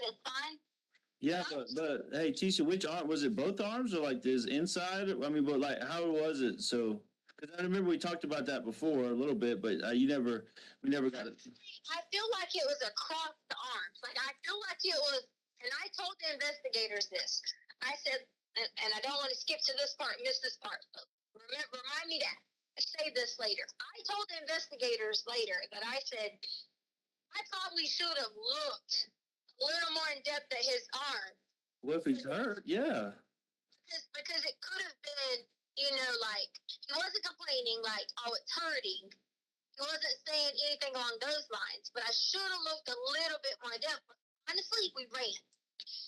it's fine. Yeah, but hey, Tisha, which arm was it? Both arms or like this inside? I mean, but like, how was it? So, because I remember we talked about that before a little bit, but we never got it. I feel like it was across the arms. Like I feel like it was, and I told the investigators this. I said, and I don't want to skip to this part, miss this part. But remind me that. Say this later. I told the investigators later that I said I probably should have looked a little more in depth at his arm. What if he's hurt? Yeah. Because it could have been, like he wasn't complaining like, oh, it's hurting. He wasn't saying anything along those lines. But I should have looked a little bit more in depth. Honestly, we ran.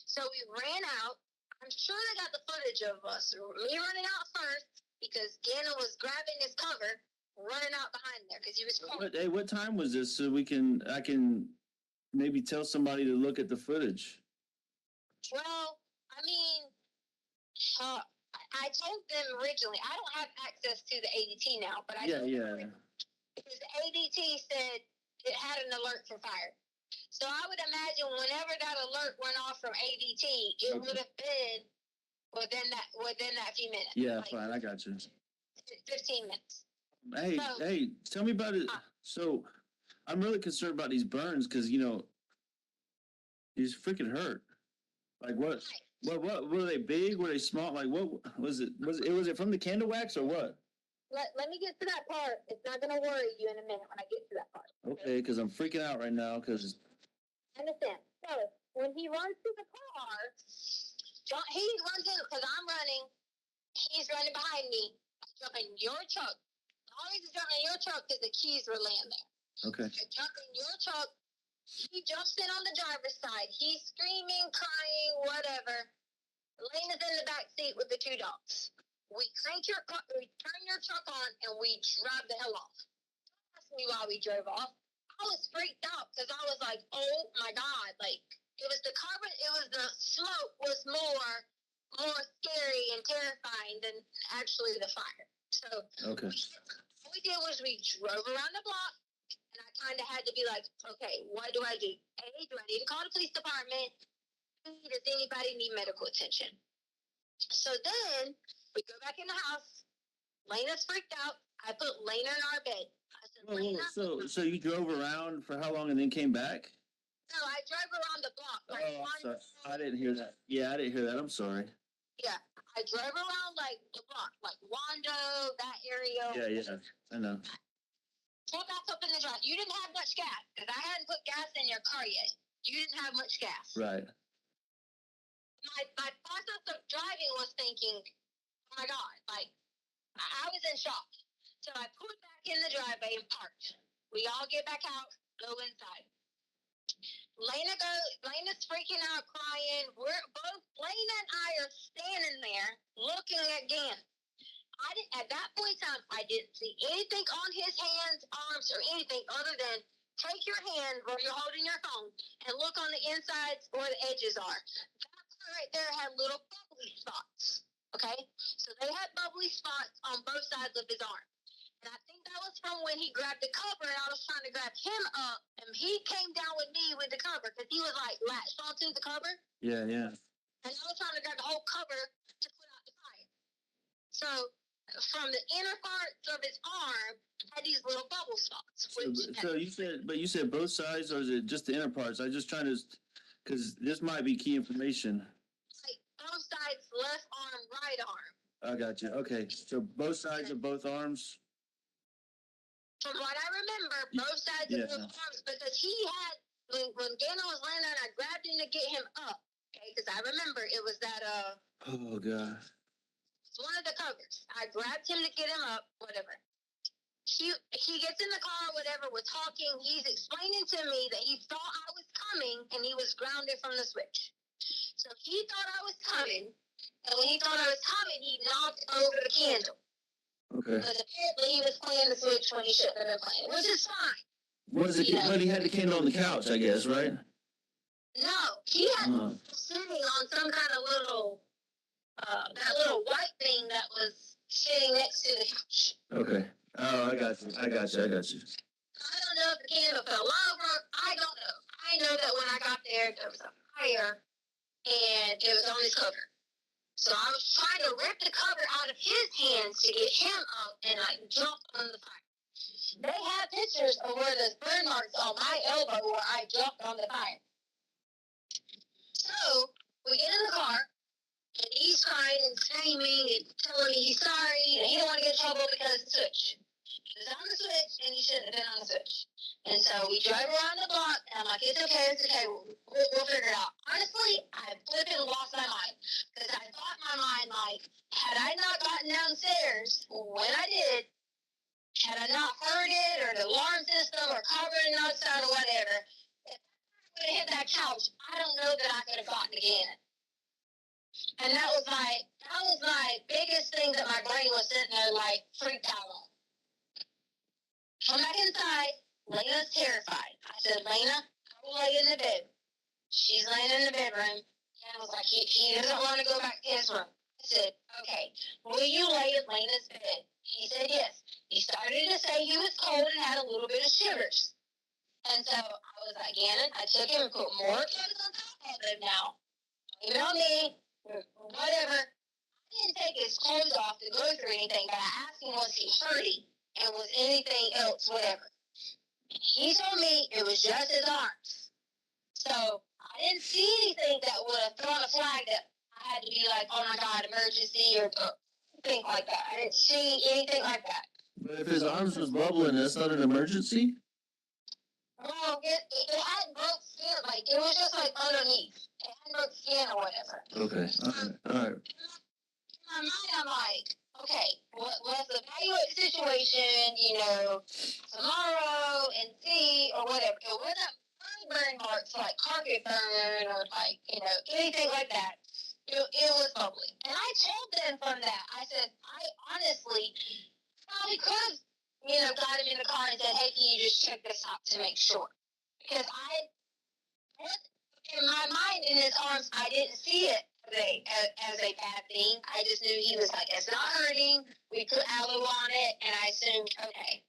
So we ran out. I'm sure they got the footage of us. Me running out first because Gannon was grabbing his cover, running out behind there because he was calling. Hey, what time was this? So I can maybe tell somebody to look at the footage. Well, I mean, I told them originally I don't have access to the ADT now, but I because the ADT said it had an alert for fire. So I would imagine whenever that alert went off from ADT, it would have been within that few minutes. Yeah, like, fine, I got you. 15 minutes. Hey, tell me about it. So I'm really concerned about these burns because he's freaking hurt. Like what? What were they big? Were they small? Like what was it? Was it from the candle wax or what? Let me get to that part. It's not going to worry you in a minute when I get to that part. Okay, because I'm freaking out right now. Because I understand. So when he runs to the car, he runs in because I'm running. He's running behind me. I jump in your truck. Always jumping in your truck because the keys were laying there. Okay. I jump in your truck. He jumps in on the driver's side. He's screaming, crying, whatever. Elena's in the back seat with the two dogs. We turn your truck on, and we drive the hell off. Don't ask me why we drove off. I was freaked out because I was like, oh my God. Like, it was the carbon, it was the smoke was more scary and terrifying than actually the fire. So, okay. What we did was we drove around the block. And I kind of had to be like, okay, what do I do? A, do I need to call the police department? B, does anybody need medical attention? So then we go back in the house. Lena's freaked out. I put Lena in our bed. I said, Lena. So you drove around for how long and then came back? No, I drove around the block. Sorry. I didn't hear that. Yeah, I didn't hear that. I'm sorry. Yeah, I drove around like the block, like Wando, that area. Yeah, I know. Pull back up in the drive. You didn't have much gas because I hadn't put gas in your car yet. You didn't have much gas. Right. My process of driving was thinking, oh my God, like I was in shock. So I pulled back in the driveway and parked. We all get back out, go inside. Lena's freaking out, crying. Lena and I are standing there looking at Gannon. At that point in time, I didn't see anything on his hands, arms, or anything other than take your hand where you're holding your phone and look on the insides where the edges are. That part right there had little bubbly spots. Okay? So they had bubbly spots on both sides of his arm. And I think that was from when he grabbed the cover and I was trying to grab him up and he came down with me with the cover because he was like latched onto the cover. Yeah. And I was trying to grab the whole cover to put out the fire. So from the inner parts of his arm had these little bubble spots. So you said both sides, or is it just the inner parts? I'm just trying to, because this might be key information. Like both sides, left arm, right arm. I got you. Okay, so both sides of both arms. From what I remember, both sides of both arms, because he had when Gannon was laying down, I grabbed him to get him up. Okay, because I remember it was that Oh God. It's one of the covers. I grabbed him to get him up, whatever. He gets in the car, whatever, we're talking. He's explaining to me that he thought I was coming and he was grounded from the switch. So he thought I was coming, and when he thought I was coming, he knocked over the candle. Okay. But apparently he was playing the switch when he shouldn't have been playing, which is fine. But he had the candle on the couch, I guess, right? No, he had sitting on some kind of little that little white thing that was sitting next to the couch. Okay. Oh, I got you. I don't know if the candle fell over. I don't know. I know that when I got there was a fire, and it was on his cover. So I was trying to rip the cover out of his hands to get him up and like jump on the fire. They have pictures of where there's burn marks on my elbow where I jumped on the fire. So we get in the car, and he's crying and screaming and telling me he's sorry and he don't want to get in trouble because of the switch. He was on the switch and he shouldn't have been on the switch. And so we drive around the block and I'm like, it's okay, we'll figure it out. Honestly, I flipping lost my mind because I thought in my mind, like, had I not gotten downstairs when I did, had I not heard it or the alarm system or covering outside or whatever, if I would have hit that couch, I don't know that I could have gotten again. And that was my biggest thing that my brain was sitting there like freaked out on. Come back inside. Lena's terrified. I said, Lena, I will lay in the bed. She's laying in the bedroom. And I was like, he doesn't want to go back to his room. I said, okay, will you lay in Lena's bed? He said yes. He started to say he was cold and had a little bit of shivers. And so I was like, Gannon, I took him and put more clothes on top of him now. You know me, whatever. I didn't take his clothes off to go through anything, but I asked him, was he hurting? And was anything else, whatever. He told me it was just his arms. So I didn't see anything that would have thrown a flag that I had to be like, oh my God, emergency or thing like that. I didn't see anything like that. But if his arms was bubbling, that's not an emergency? Well, it hadn't broke skin, like, it was just like underneath. It hadn't broke skin or whatever. Okay, all right. In my mind, I'm like, okay, let's evaluate the situation, tomorrow and see or whatever. It wasn't burn marks like carpet burn or like, anything like that. It was bubbly. And I told them from that, I said, I honestly probably could have, got him in the car and said, hey, can you just check this out to make sure? Because in my mind, in his arms, I didn't see it as a bad thing. I just knew he was like, it's not hurting. We put aloe on it, and I assumed, okay.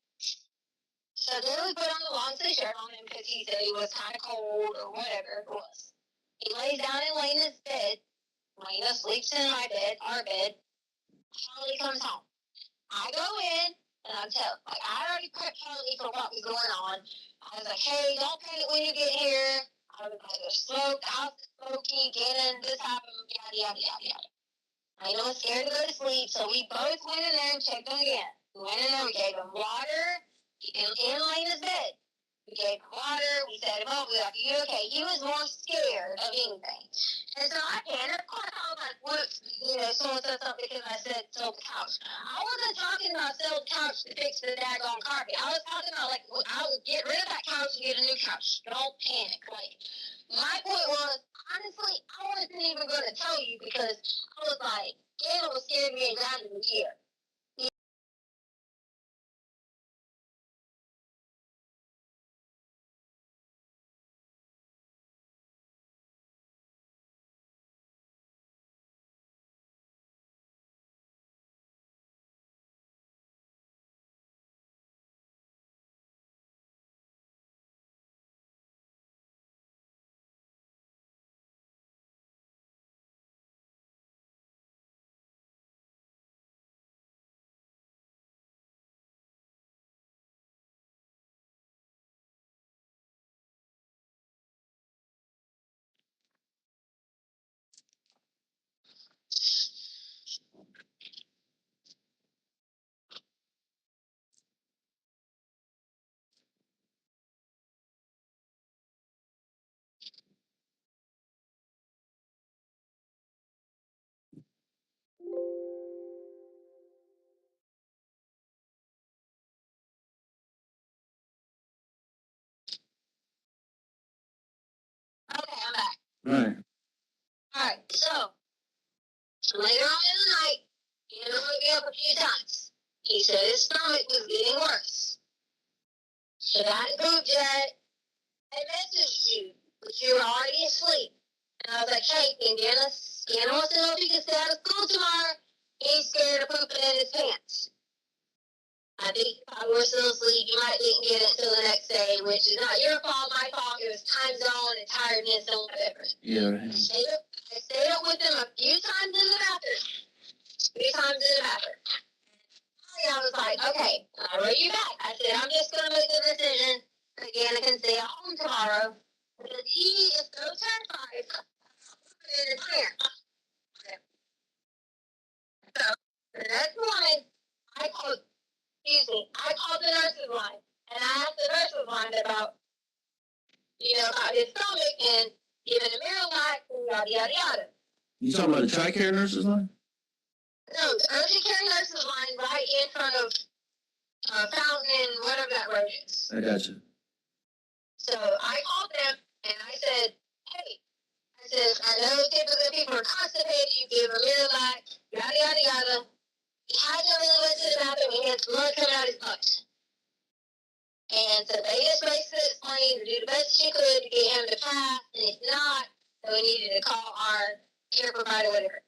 So then we put on the long sleeve shirt on him because he said he was kind of cold or whatever it was. He lays down in Lena's bed. Lena sleeps in my bed, our bed. Charlie comes home. I go in, and I already prepped Charlie for what was going on. I was like, hey, don't panic when you get here. I was like, there's smoke, the house is smoky, getting this happened, yada, yada, yada, yada. I was scared to go to sleep, so we both went in there and checked him again. We went in there, we gave him water in Lena's bed. We gave him water, we set him up, we were like, you okay? He was more scared of anything. And so of course, I was like, what, someone said something because I said sell the couch. I wasn't talking about sell the couch to fix the daggone carpet. I was talking about, like, I would get rid of that couch and get a new couch. Don't panic. Like, my point was, honestly, I wasn't even going to tell you because I was like, Gail was scared me and grounded me here. Okay, I'm back. Right. All right, so later on in the night, he woke me up a few times. He said his stomach was getting worse. So I group chat, I messaged you, but you were already asleep. And I was like, hey, can Gannon wants to know if he can stay out of school tomorrow. He's scared of pooping in his pants. I think he were still asleep. You might didn't get it until the next day, which is not your fault, my fault. It was time zone and tiredness and whatever. Yeah. I stayed up with him a few times in the bathroom. I was like, okay, I wrote you back. I said, I'm just going to make the decision. Again, I can stay at home tomorrow. Because he is so terrified in his pants. So, the next morning, I called the nurse's line. And I asked the nurse's line about, about his stomach and giving him Miralax and yada, yada, yada. You talking about the TRICARE nurses line? No, the urgent care nurse's line right in front of Fountain and whatever that road is. I got you. So I called them and I said, hey, I know typically people are constipated, you give them Miralax, yada, yada, yada. He hasn't really went to the bathroom, he had blood coming out his butt. And so they just basically explained to do the best she could to get him to pass, and if not, then we needed to call our care provider, whatever.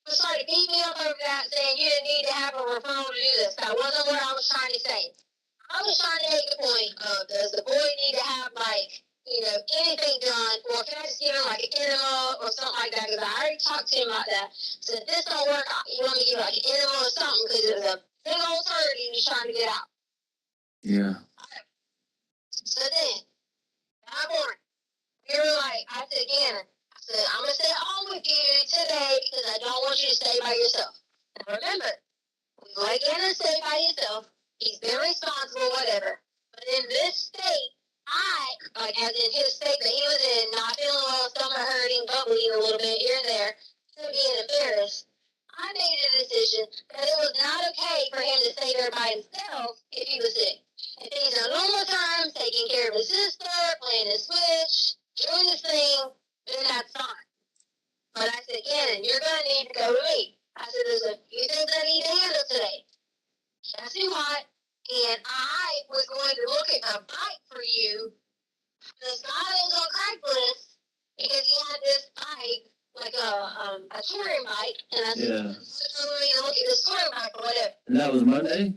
He started beating me up over that, saying you didn't need to have a referral to do this. That wasn't what I was trying to say. I was trying to make the point of, does the boy need to have, anything done, or can I just give him, an enema or something like that? Because I already talked to him about that. So if this don't work, you want me to give an enema or something, because it was a big old turd he was trying to get out. Yeah. So then, that morning, we were I said, again, I'm going to stay at home with you today because I don't want you to stay by yourself. And remember, we let Gannon stay by himself. He's been responsible, whatever. But in this state, as in his state that he was in, not feeling well, stomach hurting, butt bleeding a little bit here and there, being embarrassed, I made a decision that it was not okay for him to stay there by himself if he was sick. If he's on normal times, taking care of his sister, playing his Switch, doing his thing, then that's fine. But I said, Gannon, you're going to need to go with me. I said, there's a few things I need to handle today. Guess what? And I was going to look at a bike for you. This guy was on Craigslist because he had this bike, like a touring bike. And I said, I'm going to look at this touring bike or whatever. And that was Monday?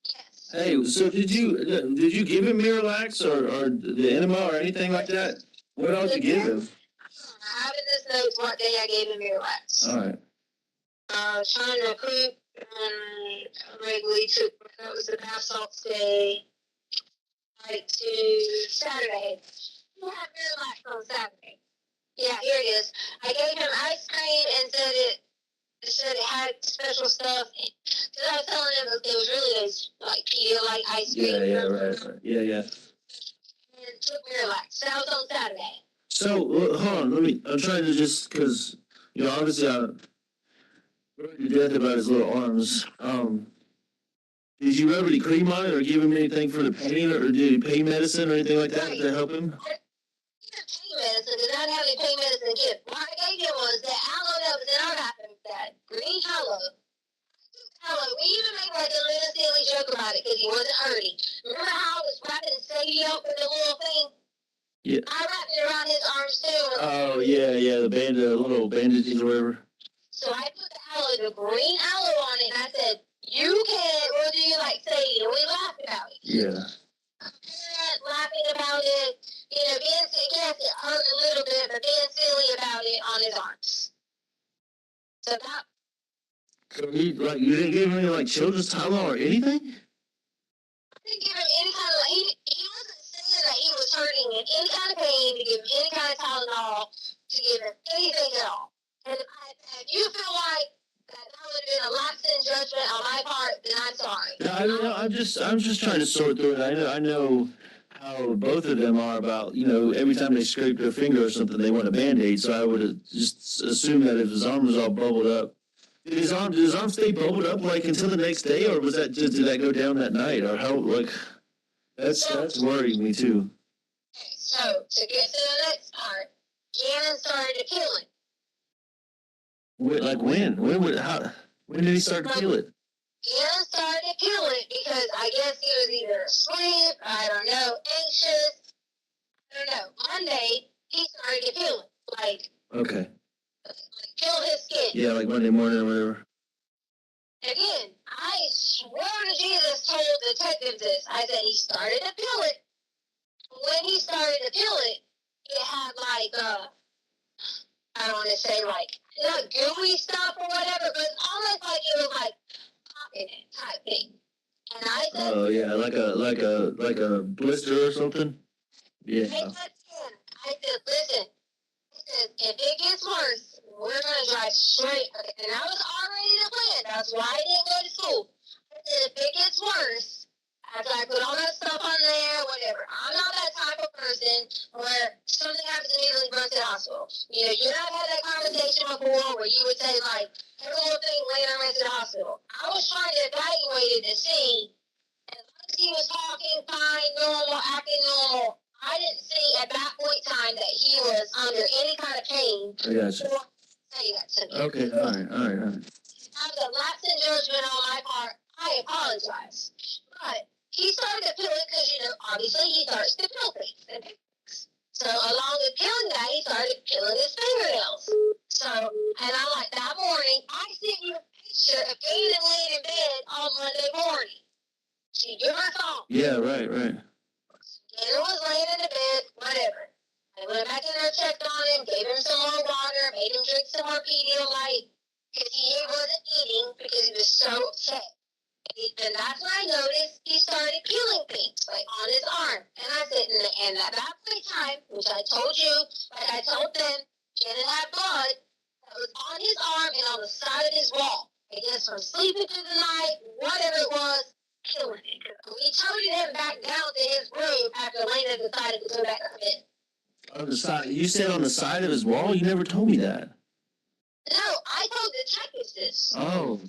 Yes. Hey, so did you give him Miralax or the enema or anything like that? What else did you give him? I have in this notes what day I gave him Miralax. All right. Trying to recruit regularly took, that was the bath salts day, to Saturday. You had Miralax on Saturday. Yeah, here it is. I gave him ice cream and said it had special stuff. Because I was telling him it was really those, Pedialyte ice cream. Yeah, right. Yeah. And took Miralax. That was on Saturday. So, hold on, I'm trying to just, because, obviously I'm to death about his little arms. Did you rub any cream on it or give him anything for the pain, or did he pain medicine or anything like that to help him? Pain medicine, because I didn't have any pain medicine to give. What I gave him was that aloe that was in our bathroom, that green aloe. We even made a little silly joke about it because he wasn't hurting. Remember how I was wrapping Sadie up with the little thing? Yeah. I wrapped it around his arms too. Oh, yeah, the little bandages or whatever. So I put the green aloe on it, and I said, you can, or do you like Sadie? And we laughed about it. Yeah. Laughing about it, being silly. Yes, it hurt a little bit, but being silly about it on his arms. So that. So you didn't give him any children's Tylenol or anything? I didn't give him any kind of he wasn't saying that he was hurting in any kind of pain to give him any kind of Tylenol, to give him anything at all. And if you feel like that would have been a lapse in judgment on my part, then I'm sorry. No, I'm just trying to sort through it. I know how both of them are about, every time they scrape their finger or something, they want a Band-Aid. So I would have just assumed that if his arm was all bubbled up, did his arm stay bubbled up until the next day, or was that did that go down that night, or how that's worrying me too. Okay, so to get to the next part, Gannon started to peel it. When? When did he start to peel it? Gannon started to peel it because I guess he was either asleep, I don't know, anxious, I don't know. Monday, he started to peel it, Okay. Peel his skin. Yeah, Monday morning or whatever. Again, I swear to Jesus told detective this. I said, he started to peel it. When he started to peel it, it had like, I don't want to say like, not gooey stuff or whatever, but it's almost like it was like popping it type thing. And I said, Oh yeah, like a blister or something. Yeah. I said, listen, if it gets worse, we're gonna drive straight. And I was already the plan. That's why I didn't go to school. I said, if it gets worse, after I put all that stuff on there, whatever. I'm not that type of person where something happens immediately run to the hospital. You know, you and I've had that conversation before where you would say like, every little thing later went to the hospital. I was trying to evaluate it to see, as long as he was talking fine, normal, acting normal. I didn't see at that point in time that he was under any kind of pain. I gotcha. Say that to me. Okay, all right. After lapse in judgment on my part, I apologize. But he started to peel it because, you know, obviously he starts to peel things. So along with peeling that, he started peeling his fingernails. So, and I'm like, that morning, I sent you a picture of Aiden laying in bed on Monday morning. See, you're my phone. Yeah, right. Aiden was laying in the bed, whatever. I went back in there, checked on him, gave him some more water, made him drink some more Pedialyte, because he wasn't eating because he was so upset. And that's when I noticed he started peeling things, like on his arm. And I said, and at that point in time, which I told you, like I told them, Janet had blood that was on his arm and on the side of his wall. I guess from sleeping through the night, whatever it was, peeling it. We toted him back down to his room after Lena decided to go back to bed. On the side, you said on the side of his wall. You never told me that. No, I told the detectives this. Oh.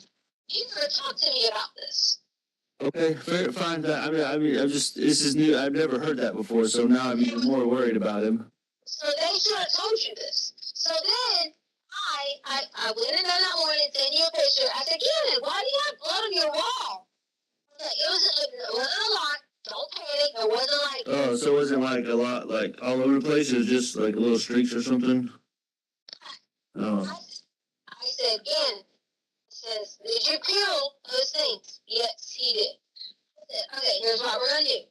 You never talked to me about this. Okay, fair, fine. I mean, this is new. I've never heard that before, so now I'm even more worried about him. So they should have told you this. So then I went in there that morning and sent you a picture. I said, Kevin, why do you have blood on your wall? It wasn't a lot. Don't panic. It wasn't like. Oh, so it wasn't like a lot, like all over the place. It was just like little streaks or something. Oh. I said again. Says, did you peel those things? Yes, he did. I said, okay, here's what we're gonna do.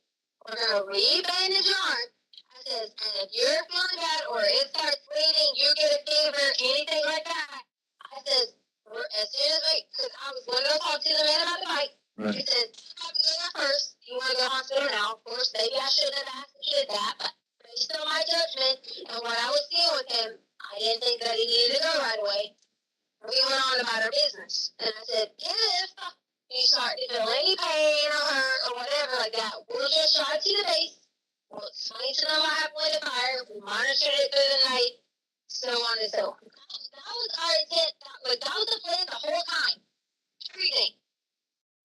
We're gonna re-bandage your arm. I says, and if you're feeling bad or it starts bleeding, you get a fever, anything like that. I says, as soon as because I was going to go talk to the man about the bike. Right. He said, you have to go there first. You want to go to the hospital now? Of course, maybe I shouldn't have asked the kid that, but based on my judgment and what I was seeing with him, I didn't think that he needed to go right away. We went on about our business. And I said, if you start to feel any pain or hurt or whatever like that, we'll just try to see the base. We'll explain to them what happened with the fire. We monitored it through the night, so on and so on. That was our intent. That was the plan the whole time. Everything.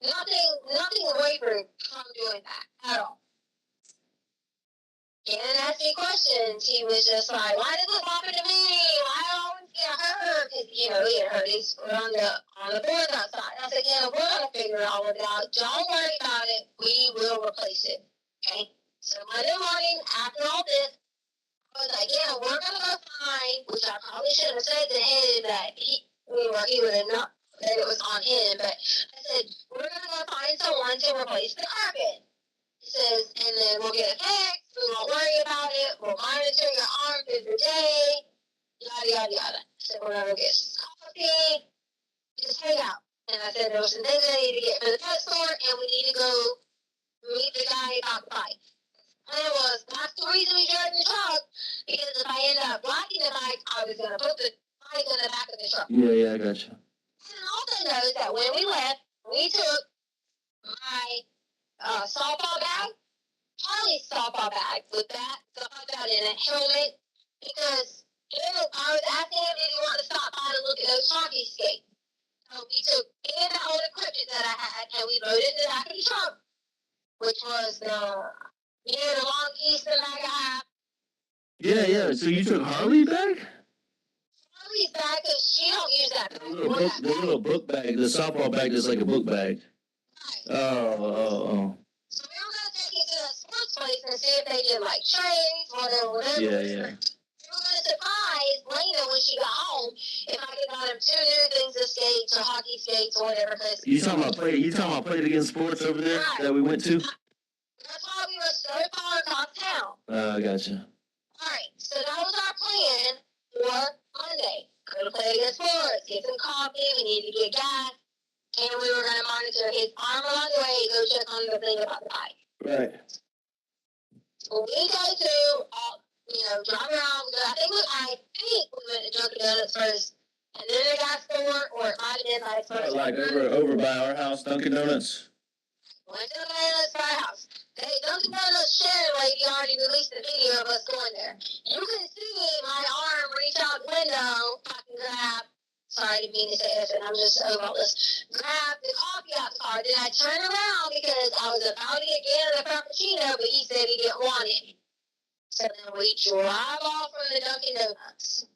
Nothing wavered from doing that at all. He didn't ask me questions. He was just like, why does this happen to me? Why do I always get hurt? Because, you know, he had hurt his foot on the board outside. I said, yeah, we're going to figure all of it out. Don't worry about it. We will replace it. Okay? So Monday morning, after all this, I was like, yeah, we're going to go find, which I probably should have said to him that he would have not, that it was on him. But I said, we're going to go find someone to replace the carpet. He says, and then we'll get it fixed. We won't worry about it. We'll monitor your arm through the day. Yada, yada, yada. I said, we're going to get some coffee. Just hang out. And I said, there were some things I need to get for the pet store, and we need to go meet the guy about the bike. And it was, that's the reason we drove the truck, because if I ended up blocking the bike, I was going to put the bike in the back of the truck. Yeah, I gotcha. And also knows that when we left, we took my softball bag, Charlie's softball bag with that, in a helmet, because I was asking him if he wanted to stop by to look at those hockey skates. So we took any of the old equipment that I had and we loaded it in the back of the truck, which was the long Eastern bag I have. Yeah. So you took Harley back? Charlie's bag, because she don't use that bag. The little book bag, the softball bag is like a book bag. Right. Oh. So we were going to take it to the sports place and see if they did like trades, whatever. Yeah. We were going to surprise Lena when she got home if I could got him 2 new things of skates or hockey skates or whatever. You talking about playing against sports over there right. that we went to? That's why we were so far across town. I gotcha. Alright, so that was our plan for Monday. Go to play against sports, get some coffee, we need to get gas, and we were going to monitor his arm along the way, go check on the thing about the bike. Right. When we go to, drive around, I think we went to Dunkin' Donuts first, and then the gas store, or it might have been like first. Like over by our house, Dunkin' Donuts? Went to the Donuts by our house. Hey, Dunkin' Donuts share lady already released a video of us going there. You can see my arm reach out the window, I can grab, sorry to mean to say this, and I'm just over all this, grab the coffee out the car. Then I turn around because I was about to get a Frappuccino, but he said he didn't want it. So then we drive off from the Dunkin' Donuts.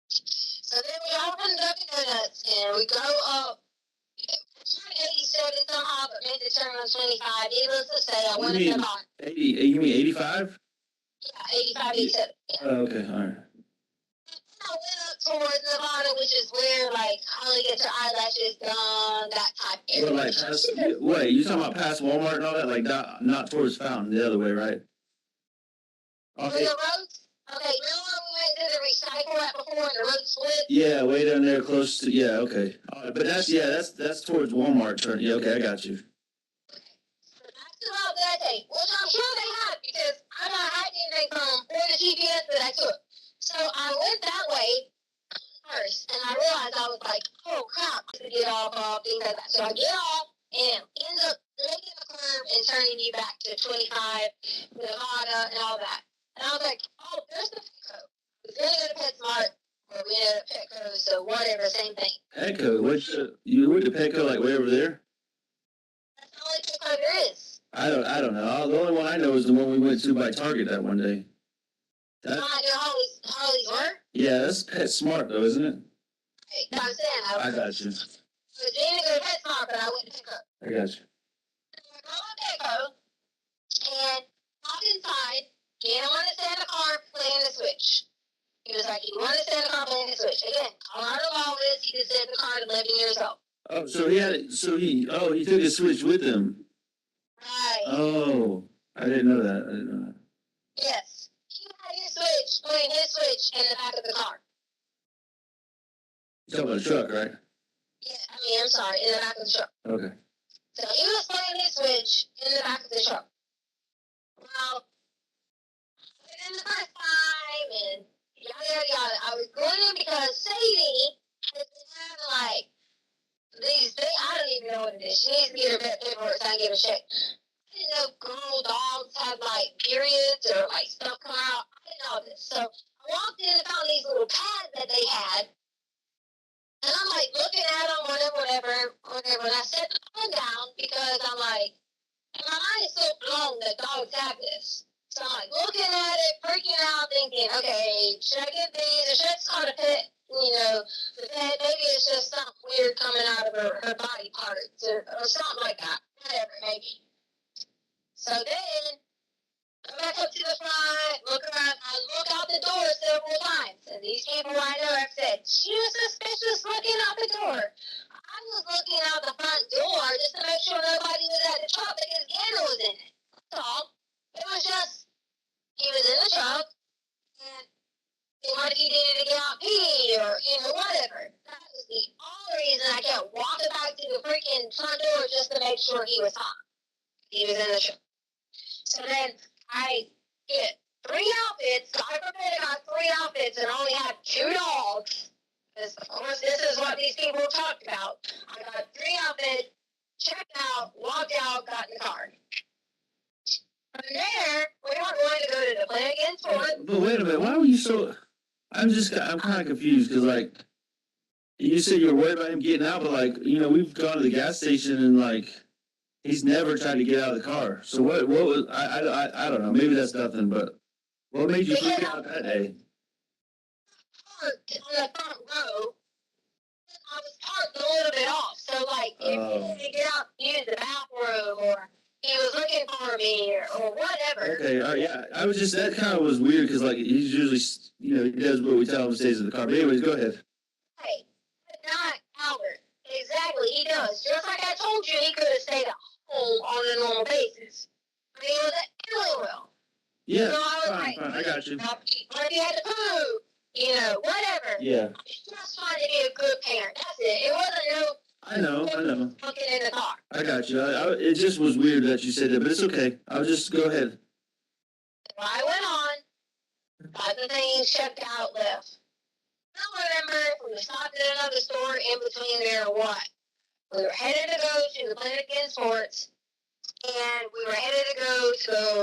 So then we drive from the Dunkin' Donuts, and we go up 87 somehow, but made the turn on 25. Needless to say, I went in the car. 80, you mean 85? Yeah, 85, 87. Yeah. Oh, okay, all right. I went up towards Nevada, which is where, Holly gets her eyelashes done, that type of area. Wait, you talking about past Walmart and all that? Like, not towards Fountain, the other way, right? Okay. The roads? Okay, remember when we went to the recycle right before and the road split? Yeah, way down there close to, yeah, okay. But that's towards Walmart turn. Yeah, okay, I got you. Okay. So that's the route that I take, which I'm sure they had because I'm not hiding anything from the GPS that I took. So I went that way first, and I realized I was like, oh crap, to get off, things like that. So I get off and end up making the curve and turning you back to 25, Nevada, and all that. And I was like, oh, there's the Petco. We was going to go to PetSmart, or we ended up Petco, so whatever, same thing. Petco? You went to Petco, like, way over there? That's the only Petco there is. I don't know. The only one I know is the one we went to by Target that one day. That's not near Holly's work? Yeah, that's PetSmart, though, isn't it? Right, that's what I'm saying. I got you. So we didn't go to PetSmart, but I went to Petco. I got you. So I go to Petco, and walk inside. He didn't want to stay in the car playing the Switch. He was like, you want to stay in the car playing the Switch. Again, Colorado law is he could stay in the car at 11 years old. Oh, so he took his Switch with him. Right. Oh, I didn't know that. Yes. He had his Switch, playing his Switch in the back of the car. You're talking about a truck, right? Yeah, I'm sorry, in the back of the truck. Okay. So he was playing his Switch in the back of the truck. Well, in the first time, and yada, yada, yada. I was going in because Sadie has been having, these things. I don't even know what it is. She needs to get her vet paperwork so I can get her checked. I didn't know girl dogs had, periods or, stuff come out. I didn't know this. So I walked in and found these little pads that they had. And I'm, looking at them, whatever. And I set the phone down because I'm and my mind is so blown that dogs have this. So I'm looking at it, freaking out, thinking, okay, should I get these? Or should I just call it a pet? The pet, maybe it's just something weird coming out of her body parts or something like that. Whatever, maybe. So then, I back up to the front, look around, I look out the door several times. And these people I know have said, she was suspicious looking out the door. I was looking out the front door just to make sure nobody was at the truck because Gander was in it. That's all. It was just, he was in the truck, and what if he needed to get out pee, or, whatever. That was the only reason I kept walking back to the freaking front door just to make sure he was hot. He was in the truck. So then I get 3 outfits. God forbid I got 3 outfits and only had 2 dogs. Because, of course, this is what these people talked about. I got 3 outfits, checked out, walked out, got in the car. From there, we were going to go to the play against Ford. But wait a minute, why were you so... I'm kind of confused, because, you said you were worried about him getting out, but, we've gone to the gas station and, he's never tried to get out of the car. So what was... I don't know, maybe that's nothing, but what made you freak out that day? Parked on the front row. I was parked a little bit off, so, if he needed to get out and use the bathroom, or... he was looking for me or whatever. Okay, yeah. I was just, that kind of was weird because, he's usually, he does what we tell him, stays in the car. But anyways, go ahead. Hey, but not Albert. Exactly, he does. Just like I told you, he could have stayed at home on a normal basis. But he was at Illinois. Yeah, So I was fine, I got you. What if he had to poo? Whatever. Yeah. Just trying to be a good parent. That's it. It wasn't no. I know. Looking in the car. I got you. It just was weird that you said that, but it's okay. I'll just go ahead. I went on. Got the things checked out, left. I don't remember if we stopped at another store in between there or what. We were headed to go to the Clinic in Sports, and we were headed to go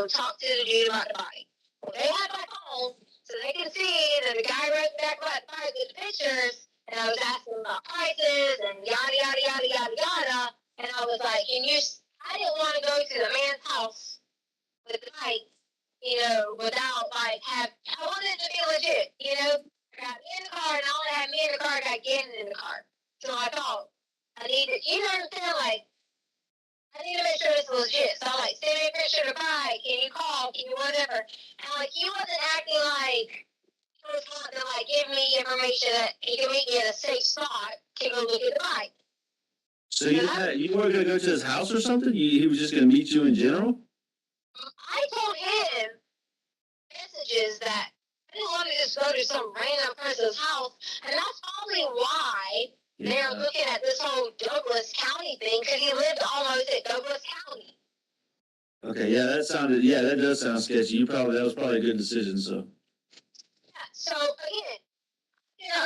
talk to the dude about the bike. Well, they had my phone, so they can see that the guy wrote back about the bike with the pictures, and I was asking about prices and yada, yada, yada, yada, yada, and I was like, I didn't want to go to the man's house with the bike, without, I wanted it to be legit. Got me in the car, and I only had me in the car, got getting in the car. So I thought, I need to, understand, I need to make sure it's legit. So I'm like, send me a picture of the bike. Can you call? Can you whatever? And he wasn't acting like he was wanting to give me information that he could meet me in a safe spot to go look at the bike. So you weren't gonna go to his house or something? He was just gonna meet you in general? I told him messages that I didn't want to just go to some random person's house, and that's probably why they're looking at this whole Douglas County thing, because he lived almost at Douglas County. Okay, that does sound sketchy. That was probably a good decision, so. Yeah, so again,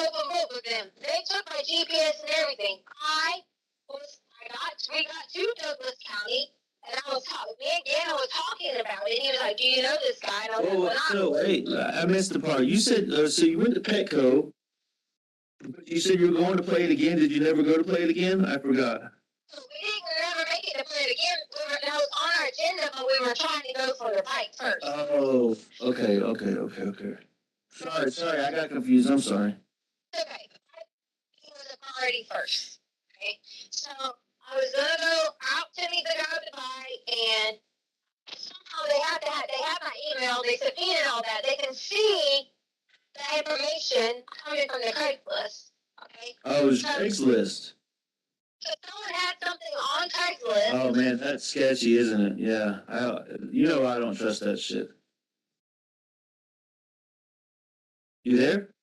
open book with them. They took my GPS and everything. We got to Douglas County, and me and Dana was talking about it. He was like, "Do you know this guy?" And I was like, "So wait, I missed the part. You said so you went to Petco, but you said you were going to play it again. Did you never go to play it again? I forgot." We didn't never make it to play it again. That was on our agenda, but we were trying to go for the bike first. Oh, okay. Sorry, I got confused. I'm sorry. Okay, he was a priority first. Okay, so I was gonna go out to meet the guy with the bike, and somehow they have my email. They subpoenaed all that. They can see the information coming from the Craigslist. Okay. Oh, it's Craigslist. So someone had something on Craigslist. Oh man, that's sketchy, isn't it? Yeah, I don't trust that shit. You there?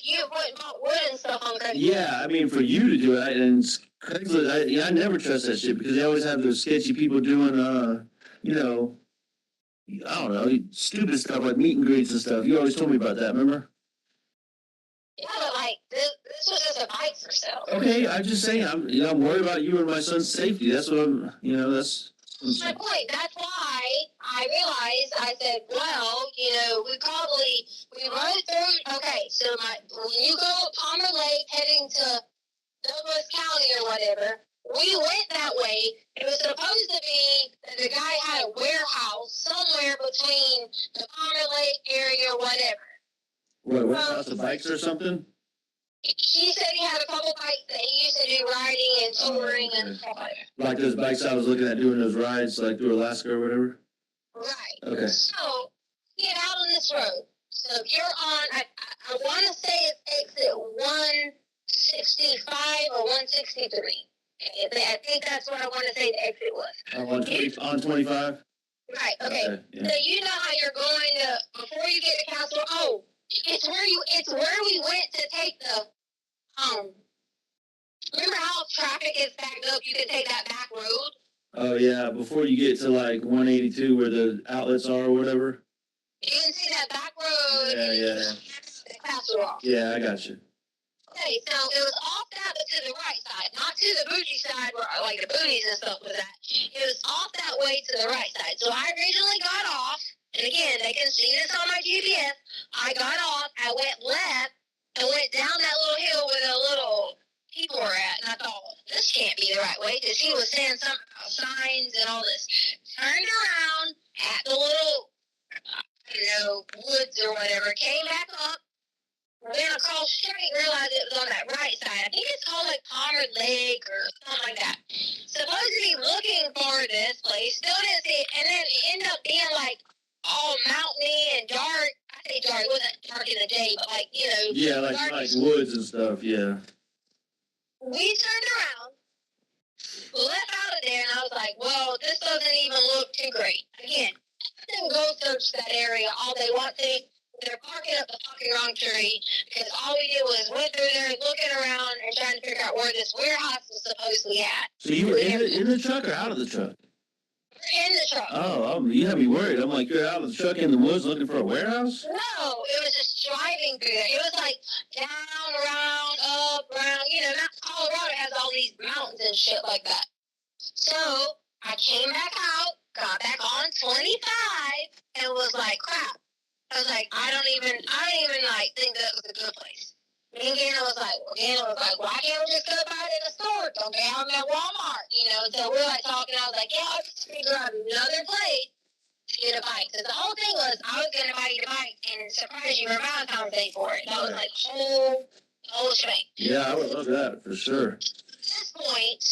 You went and bought wood and stuff on Craigslist. Yeah, I mean for you to do it, and Craigslist, I never trust that shit because they always have those sketchy people doing, I don't know, stupid stuff like meet and greets and stuff. You always told me about that, remember? Yeah, but this was just a bike for sale. Okay, I'm just saying, I'm worried about you and my son's safety. That's what that's my point. That's why I realized. I said, well, we rode through. Okay, so when you go Palmer Lake heading to Douglas County or whatever, we went that way. It was supposed to be that the guy had a warehouse somewhere between the Palmer Lake area or whatever. What, warehouse of bikes or something? He said he had a couple bikes that he used to do riding and touring and stuff like that. Like those bikes I was looking at doing those rides, like through Alaska or whatever? Right. Okay. So, get out on this road. So, if you're on, I want to say it's exit 165 or 163. I think that's what I want to say the exit was. On 25? Right, okay. Yeah. So, you know how you're going to, before you get to Castle, it's where we went to take the, remember how traffic is backed up? You can take that back road? Oh, yeah, before you get to 182 where the outlets are or whatever? You can see that back road. Yeah. Yeah, I got you. Okay, so it was off that, but to the right side, not to the bougie side where the booties and stuff was at. It was off that way to the right side. So I originally got off, and again, they can see this on my GPS. I got off, I went left, and went down that little hill where the little people were at, and I thought, this can't be the right way, because he was saying something about signs and all this. Turned around at the little, woods or whatever, came back up, went across straight, realized it was on that right side. I think it's called Palmer Lake or something like that. Supposed to be looking for this place, still didn't see it, and then it ended up being all mountainy and dark. I say dark, it wasn't dark in the day, but Yeah, like woods and stuff. Yeah. We turned around, left out of there, and I was like, well, this doesn't even look too great. Again, I didn't go search that area all they want to. They're parking up the fucking wrong tree because all we did was went through there looking around and trying to figure out where this warehouse was supposedly at. So you were in the truck or out of the truck? We're in the truck. Oh, you had me worried. I'm like, you're out of the truck in the woods looking for a warehouse? No, it was just driving through there. It was like down, around, up, around. You know, not Colorado has all these mountains and shit like that. So I came back out, got back on 25, and was like, crap. I was like, I don't even like think that was a good place. Me and Gana was like, why can't we just go buy it in the store? Don't they have them at Walmart? You know, so we're like talking. I was like, yeah, I'll just figure out another place to get a bike. Because the whole thing was, I was going to buy you the bike and surprise you for Valentine's Day for it. That was like whole shebang. Yeah, I would love that for sure. At this point,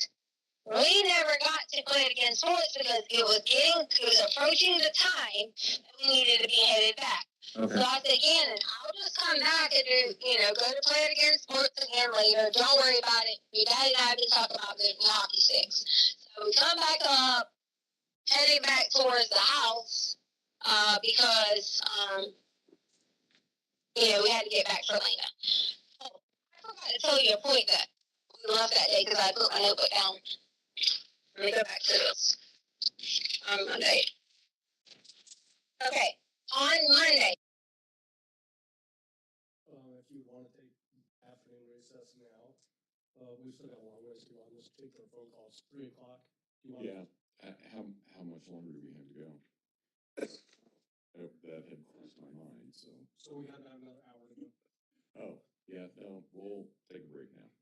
we never got to play it against sports because it was approaching the time that we needed to be headed back. Okay. So I said, Gannon, I'll just come back and go to play it against sports again later. Don't worry about it. Your daddy and I have been talking about getting hockey sticks. So we come back up, heading back towards the house, because we had to get back for Lena. Oh, I forgot to tell you a point that we left that day because I put my notebook down. Let me go back to this. On Monday. Okay. On Monday. If you want to take afternoon recess now, we still got a long ways to go on this particular phone call. It's 3 o'clock. Yeah. How much longer do we have to go? That had crossed my mind. So we got about another hour to go. Oh, yeah. No, we'll take a break now.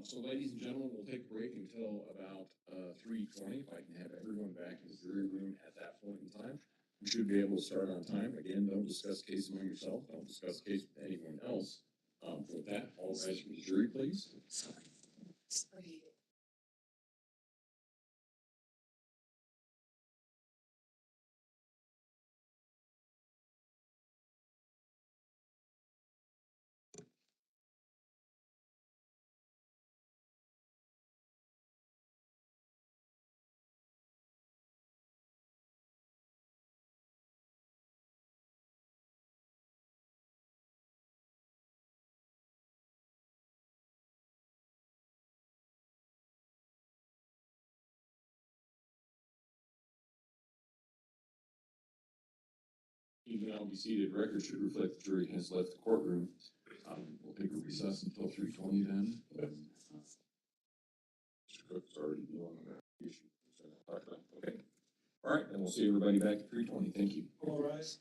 So ladies and gentlemen, we'll take a break until about 3:20. If I can have everyone back in the jury room at that point in time, we should be able to start on time. Again, don't discuss case among yourself. Don't discuss case with anyone else. With that, all rise for the jury, please. You can now be seated. Record should reflect the jury has left the courtroom. We'll take a recess until 3:20 then. Mr. Cook's already dealing with that issue. Okay. All right, and we'll see everybody back at 3:20. Thank you. All rise.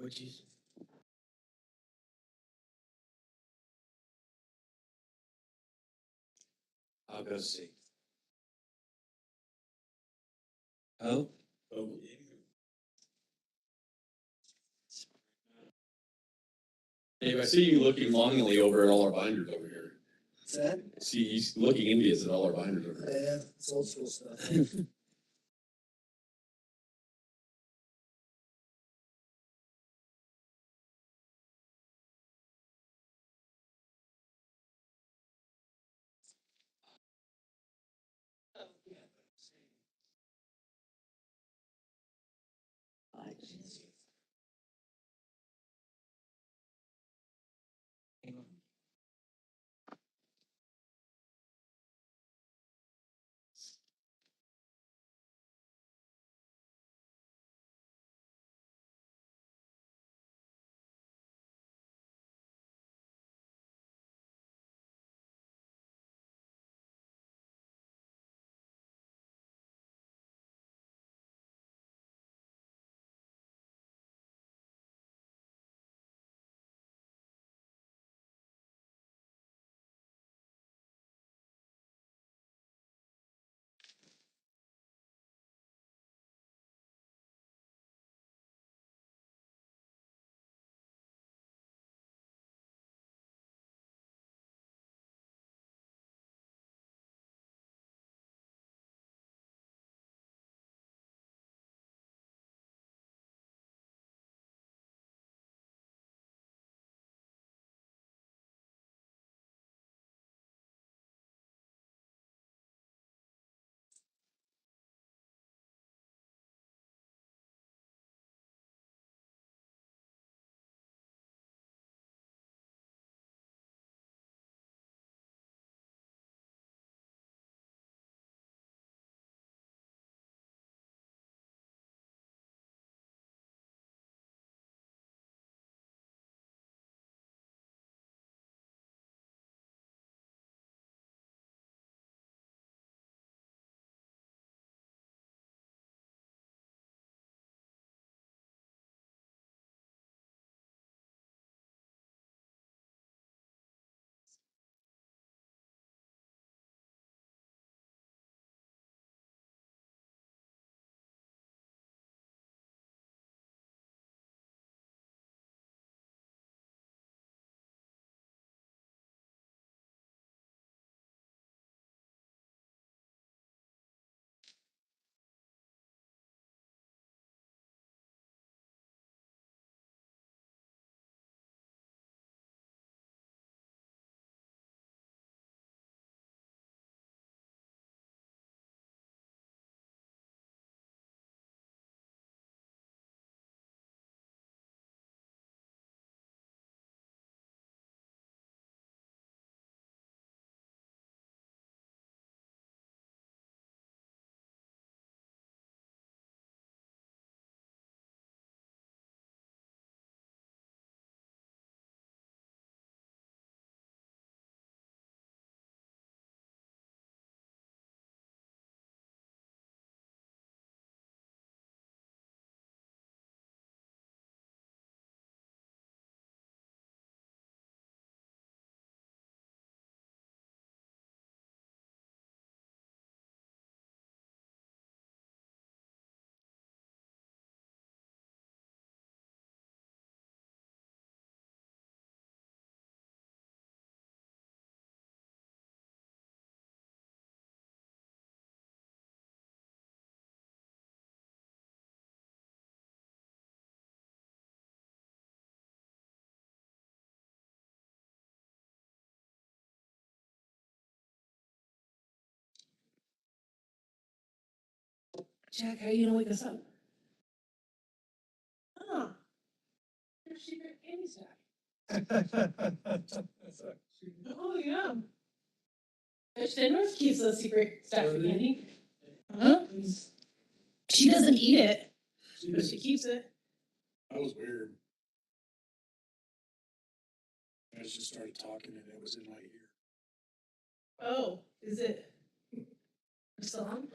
Which is I'll go see. Oh? Oh. Dave, I see you looking longingly over at all our binders over here. What's that? See, he's looking envious at all our binders over here. Yeah, it's old school stuff. Jack, how are you gonna wake us up? Huh. Your secret candy stack. Oh, yeah. Fish North keeps a secret stack of candy. Huh? She doesn't eat it, but she keeps it. That was weird. I just started talking and it was in my ear. Oh, is it? Still on?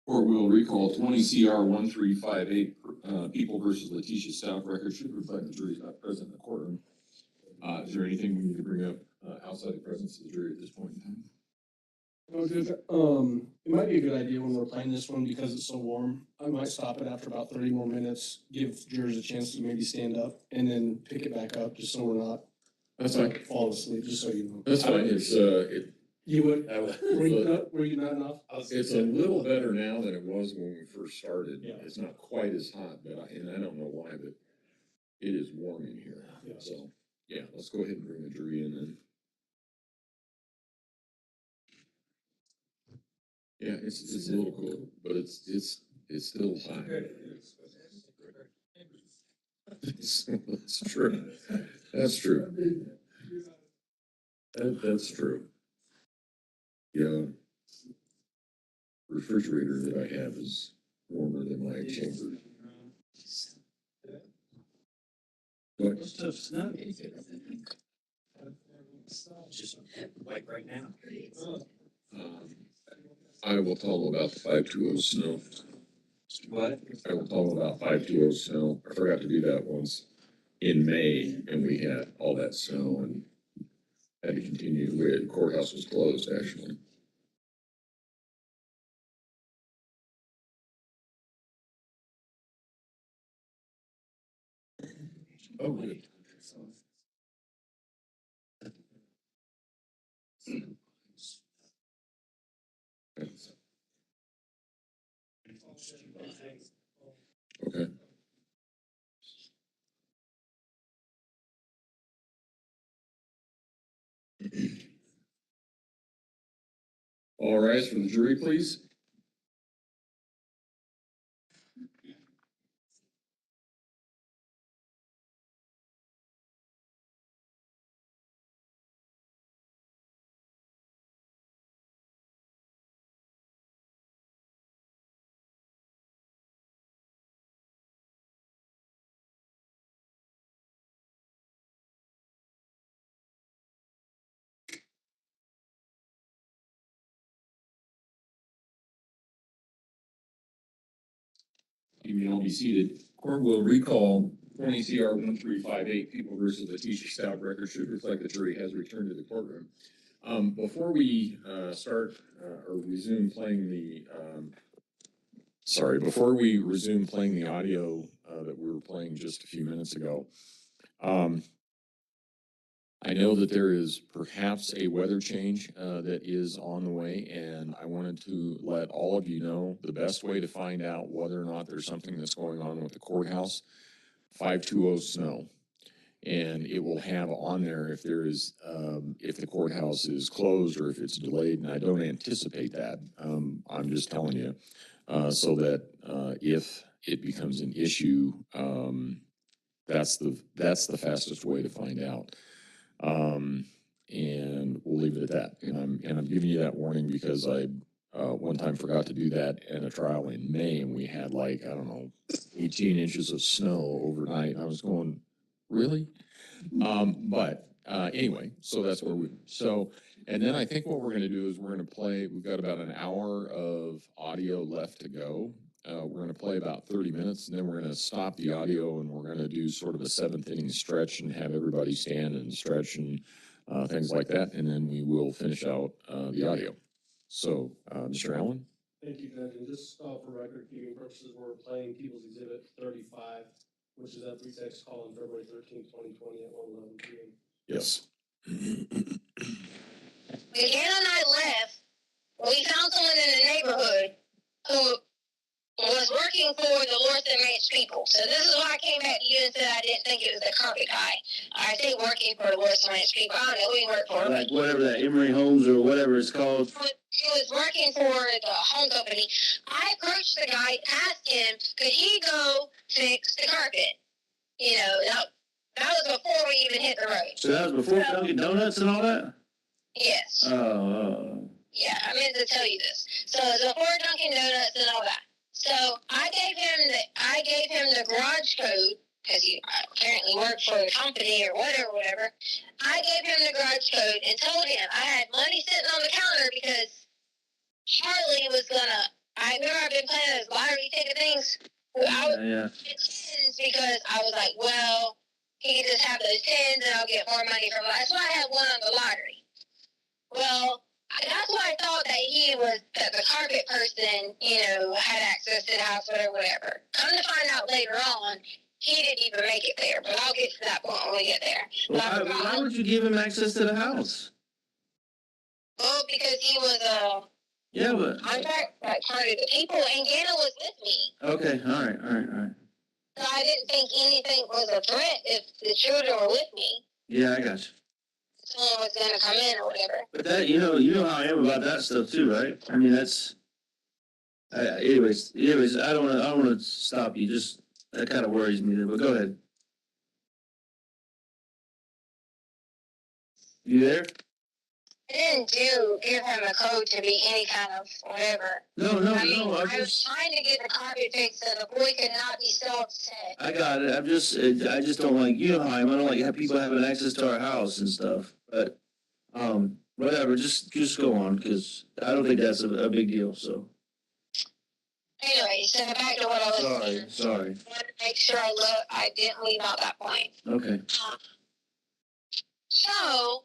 Court will recall 20 CR 1358, People versus Letitia Stauch. Record should reflect the jury is not present in the courtroom. Is there anything we need to bring up outside the presence of the jury at this point in time? It might be a good idea when we're playing this one because it's so warm. I might stop it after about 30 more minutes, give jurors a chance to maybe stand up and then pick it back up, just so we're not. That's fine. Fall asleep, just so you know. That's fine. It's You would? I would- Were you not enough? it's a little better now than it was when we first started. Yeah. It's not quite as hot, but and I don't know why, but it is warm in here. Yeah. So yeah, let's go ahead and bring the jury in then. Yeah, it's a little cool, but it's still hot. That's true. That's true. That's true. Yeah. Refrigerator that I have is warmer than my chamber. But Just like right now. I will tell them about the 520 snow. What? I will tell them about 520 snow. I forgot to do that once in May, and we had all that snow and had to continue. The courthouse was closed, actually. Oh, good. Okay. All rise for the jury, please. You may all be seated. Court will recall 20 CR 1358, People versus Letitia Stauch. Record should reflect the jury has returned to the courtroom. Before we start or resume playing the, before we resume playing the audio that we were playing just a few minutes ago, I know that there is perhaps a weather change that is on the way, and I wanted to let all of you know the best way to find out whether or not there's something that's going on with the courthouse, 520 snow. And it will have on there if there is, if the courthouse is closed or if it's delayed, and I don't anticipate that. I'm just telling you, so that if it becomes an issue, that's the fastest way to find out. And we'll leave it at that. And I'm giving you that warning because I one time forgot to do that in a trial in May, and we had like, I don't know, 18 inches of snow overnight. I was going, really? But anyway, so that's where and then I think what we're gonna do is we're gonna play, we've got about an hour of audio left to go. We're gonna play about 30 minutes, and then we're gonna stop the audio, and we're gonna do sort of a 7th inning stretch and have everybody stand and stretch and things like that, and then we will finish out the audio. So, Mr. Allen? Thank you, Judge. And just for record keeping purposes, we're playing People's Exhibit 35, which is that pretext call on February 13th, 2020 at 1:11 p.m. Yes. When Jan and I left, we found someone in the neighborhood who was working for the Lord's and Ranch people. So this is why I came back to you and said I didn't think it was the carpet guy. I say working for the Lord's and Ranch people. I don't know who he worked for. Like whatever that Emery Homes or whatever it's called. He was working for the home company. I approached the guy, asked him, could he go fix the carpet? You know, that was before we even hit the road. So that was before Dunkin' Donuts and all that? Yes. Yeah, I meant to tell you this. So it was before Dunkin' Donuts and all that. So I gave him the garage code because he apparently worked for the company or whatever. I gave him the garage code and told him I had money sitting on the counter because Charlie was gonna. I I remember I've been playing those lottery ticket things. I would Yeah. get tens because I was like, well, he can just have those tens and I'll get more money from it. That's why I had one on the lottery. Well, that's why I thought that the carpet person, had access to the house, whatever. Come to find out later on, he didn't even make it there. But I'll get to that point when we get there. Why would you give him access to the house? Well, because he was Yeah, but contract like part of the people, and Ganna was with me. okay, all right. So I didn't think anything was a threat if the children were with me. Yeah, I got you. Someone was gonna come in or whatever. But that you know how I am about that stuff too, right? I mean that's. Anyways, I don't want to stop you. Just that kind of worries me. But go ahead. You there? I didn't give him a code to be any kind of whatever. No. I was trying to get the carpet fixed so the boy could not be so upset. I got it. I just don't like, you know how I am. I don't like have people having access to our house and stuff. But, whatever. Just go on because I don't think that's a big deal. So. Anyway, so back to what I was saying. Sorry. I wanted to make sure I didn't leave out that point. Okay. So,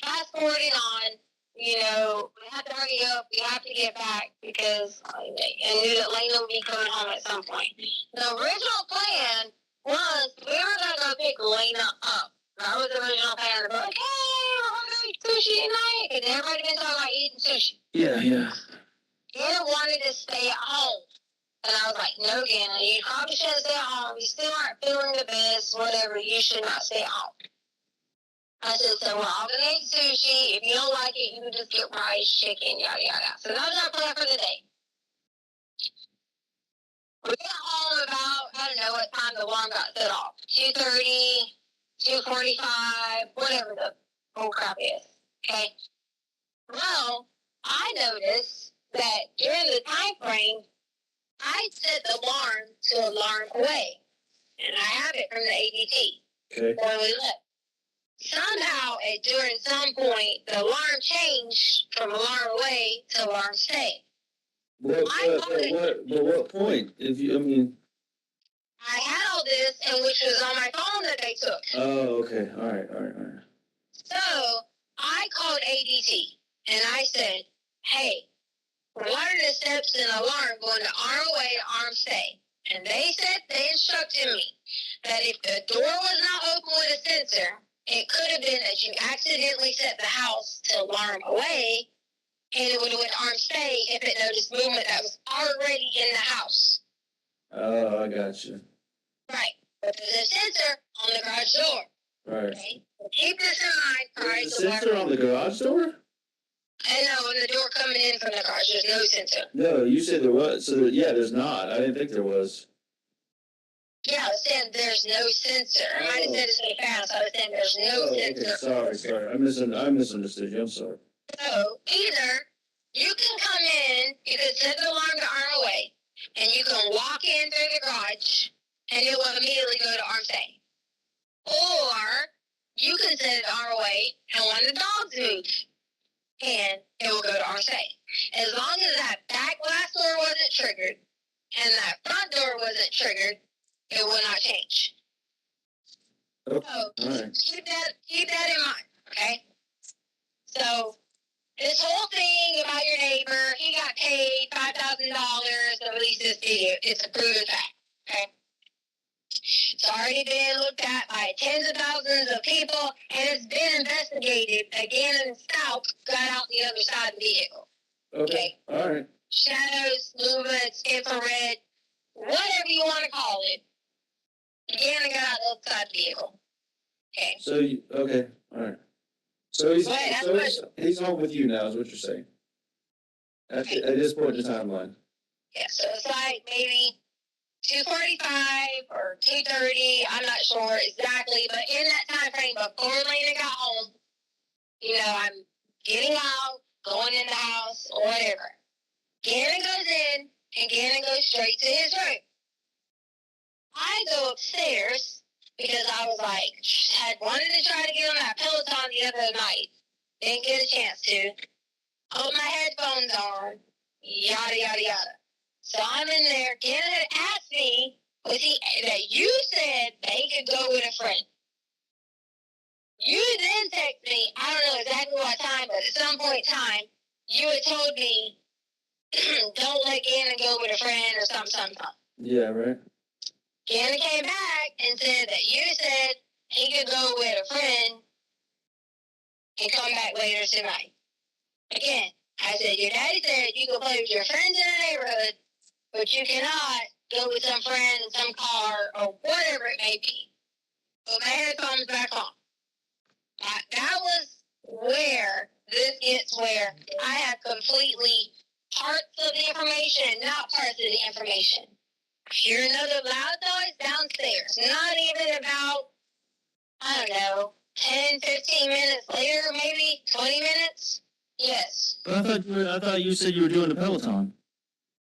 fast forwarding on, we have to hurry up. We have to get back because I knew that Lena would be coming home at some point. The original plan was we were going to go pick Lena up. That was the original plan. Like, hey, we're going to eat sushi tonight. And everybody been talking about eating sushi. Yeah. Ganna wanted to stay at home. And I was like, no, Ganna, you probably shouldn't stay at home. You still aren't feeling the best, whatever. You should not stay at home. I said, so we're all going to eat sushi. If you don't like it, you can just get rice, chicken, yada, yada. So that was our plan for the day. We got home about, I don't know what time the alarm got set off. 2:30, 2:45, whatever the whole crap is. Okay? Well, I noticed that during the time frame, I set the alarm to alarm away. And I have it from the ADT. Okay. When we left. Somehow, during some point, the alarm changed from alarm away to alarm stay. But what point? I had all this, and which was on my phone that they took. Oh, okay. All right. So I called ADT and I said, "Hey, what are the steps in the alarm going to arm away to arm stay?" And they instructed me that if the door was not open with a sensor, it could have been that you accidentally set the house to alarm away, and it would have went to arm stay if it noticed movement that was already in the house. Oh, I got you. Right. But there's a sensor on the garage door. Right. Okay? So keep this in mind. There's a sensor on the garage door? I know, on the door coming in from the garage, there's no sensor. No, you said there was. So, yeah, there's not. I didn't think there was. Yeah, I was saying there's no sensor. I might have said it so fast. I was saying there's no sensor. Okay, sorry. I misunderstood you. I'm sorry. So, either you can come in, you can set the alarm to arm away, and you can walk in through the garage, and it will immediately go to arm stay. Or, you can set it to arm away, and when the dogs move, and it will go to arm stay. As long as that back glass door wasn't triggered, and that front door wasn't triggered, it will not change. Okay. So, All right. keep that in mind, okay? So, this whole thing about your neighbor, he got paid $5,000 to release this video. It's a proven fact, okay? It's already been looked at by tens of thousands of people, and it's been investigated. Again, and Stauch got out the other side of the vehicle. Okay. All right. Shadows, movements, infrared, whatever you want to call it. Again, and got out the other side of the vehicle. Okay. Okay. All right. So he's home with you now, is what you're saying. At this point in the timeline. Yeah, so it's like maybe 2:45 or 2:30. I'm not sure exactly, but in that time frame before Lena got home, I'm getting out, going in the house, or whatever. Gannon goes in, and Gannon goes straight to his room. I go upstairs because I was like, had wanted to try to get on that Peloton the other night. Didn't get a chance to. Put my headphones on. yada, yada, yada. So I'm in there. Gannon had asked me, that you said that he could go with a friend. You then text me, I don't know exactly what time, but at some point in time, you had told me, don't let Gannon go with a friend or something. Yeah, right. Gannon came back and said that you said he could go with a friend and come back later tonight. Again, I said, your daddy said you can play with your friends in the neighborhood, but you cannot go with some friend in some car or whatever it may be. Put my headphones back on. That was where this gets where I have completely parts of the information and not parts of the information. I hear another loud noise downstairs. Not even about, I don't know, 10, 15 minutes later, maybe 20 minutes. Yes. But I thought you said you were doing the Peloton.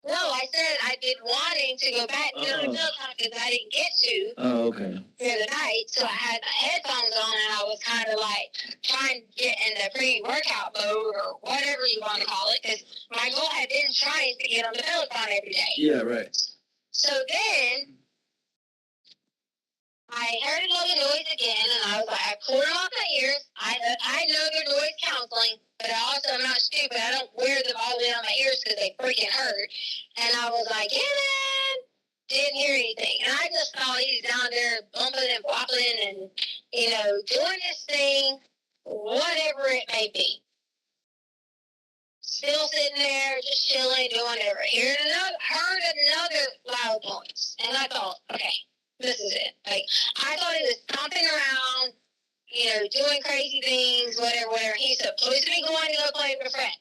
No, I said I've been wanting to go back to the Peloton because I didn't get to. Oh, okay. The other night, so I had my headphones on and I was kind of like trying to get in the pre-workout mode or whatever you want to call it, because my goal had been trying to get on the Peloton every day. Yeah, right. So then I heard another noise again, and I was like, I pulled them off my ears. I know they're noise counseling, but I also am not stupid. I don't wear them all the way on my ears because they freaking hurt. And I was like, Gannon! Didn't hear anything. And I just thought he's down there bumping and bopping and, doing his thing, whatever it may be. Still sitting there, just chilling, doing whatever. Heard another loud noise. And I thought, okay, this is it. Like, I thought he was stomping around, doing crazy things, whatever. He's supposed to be going to go play with a friend.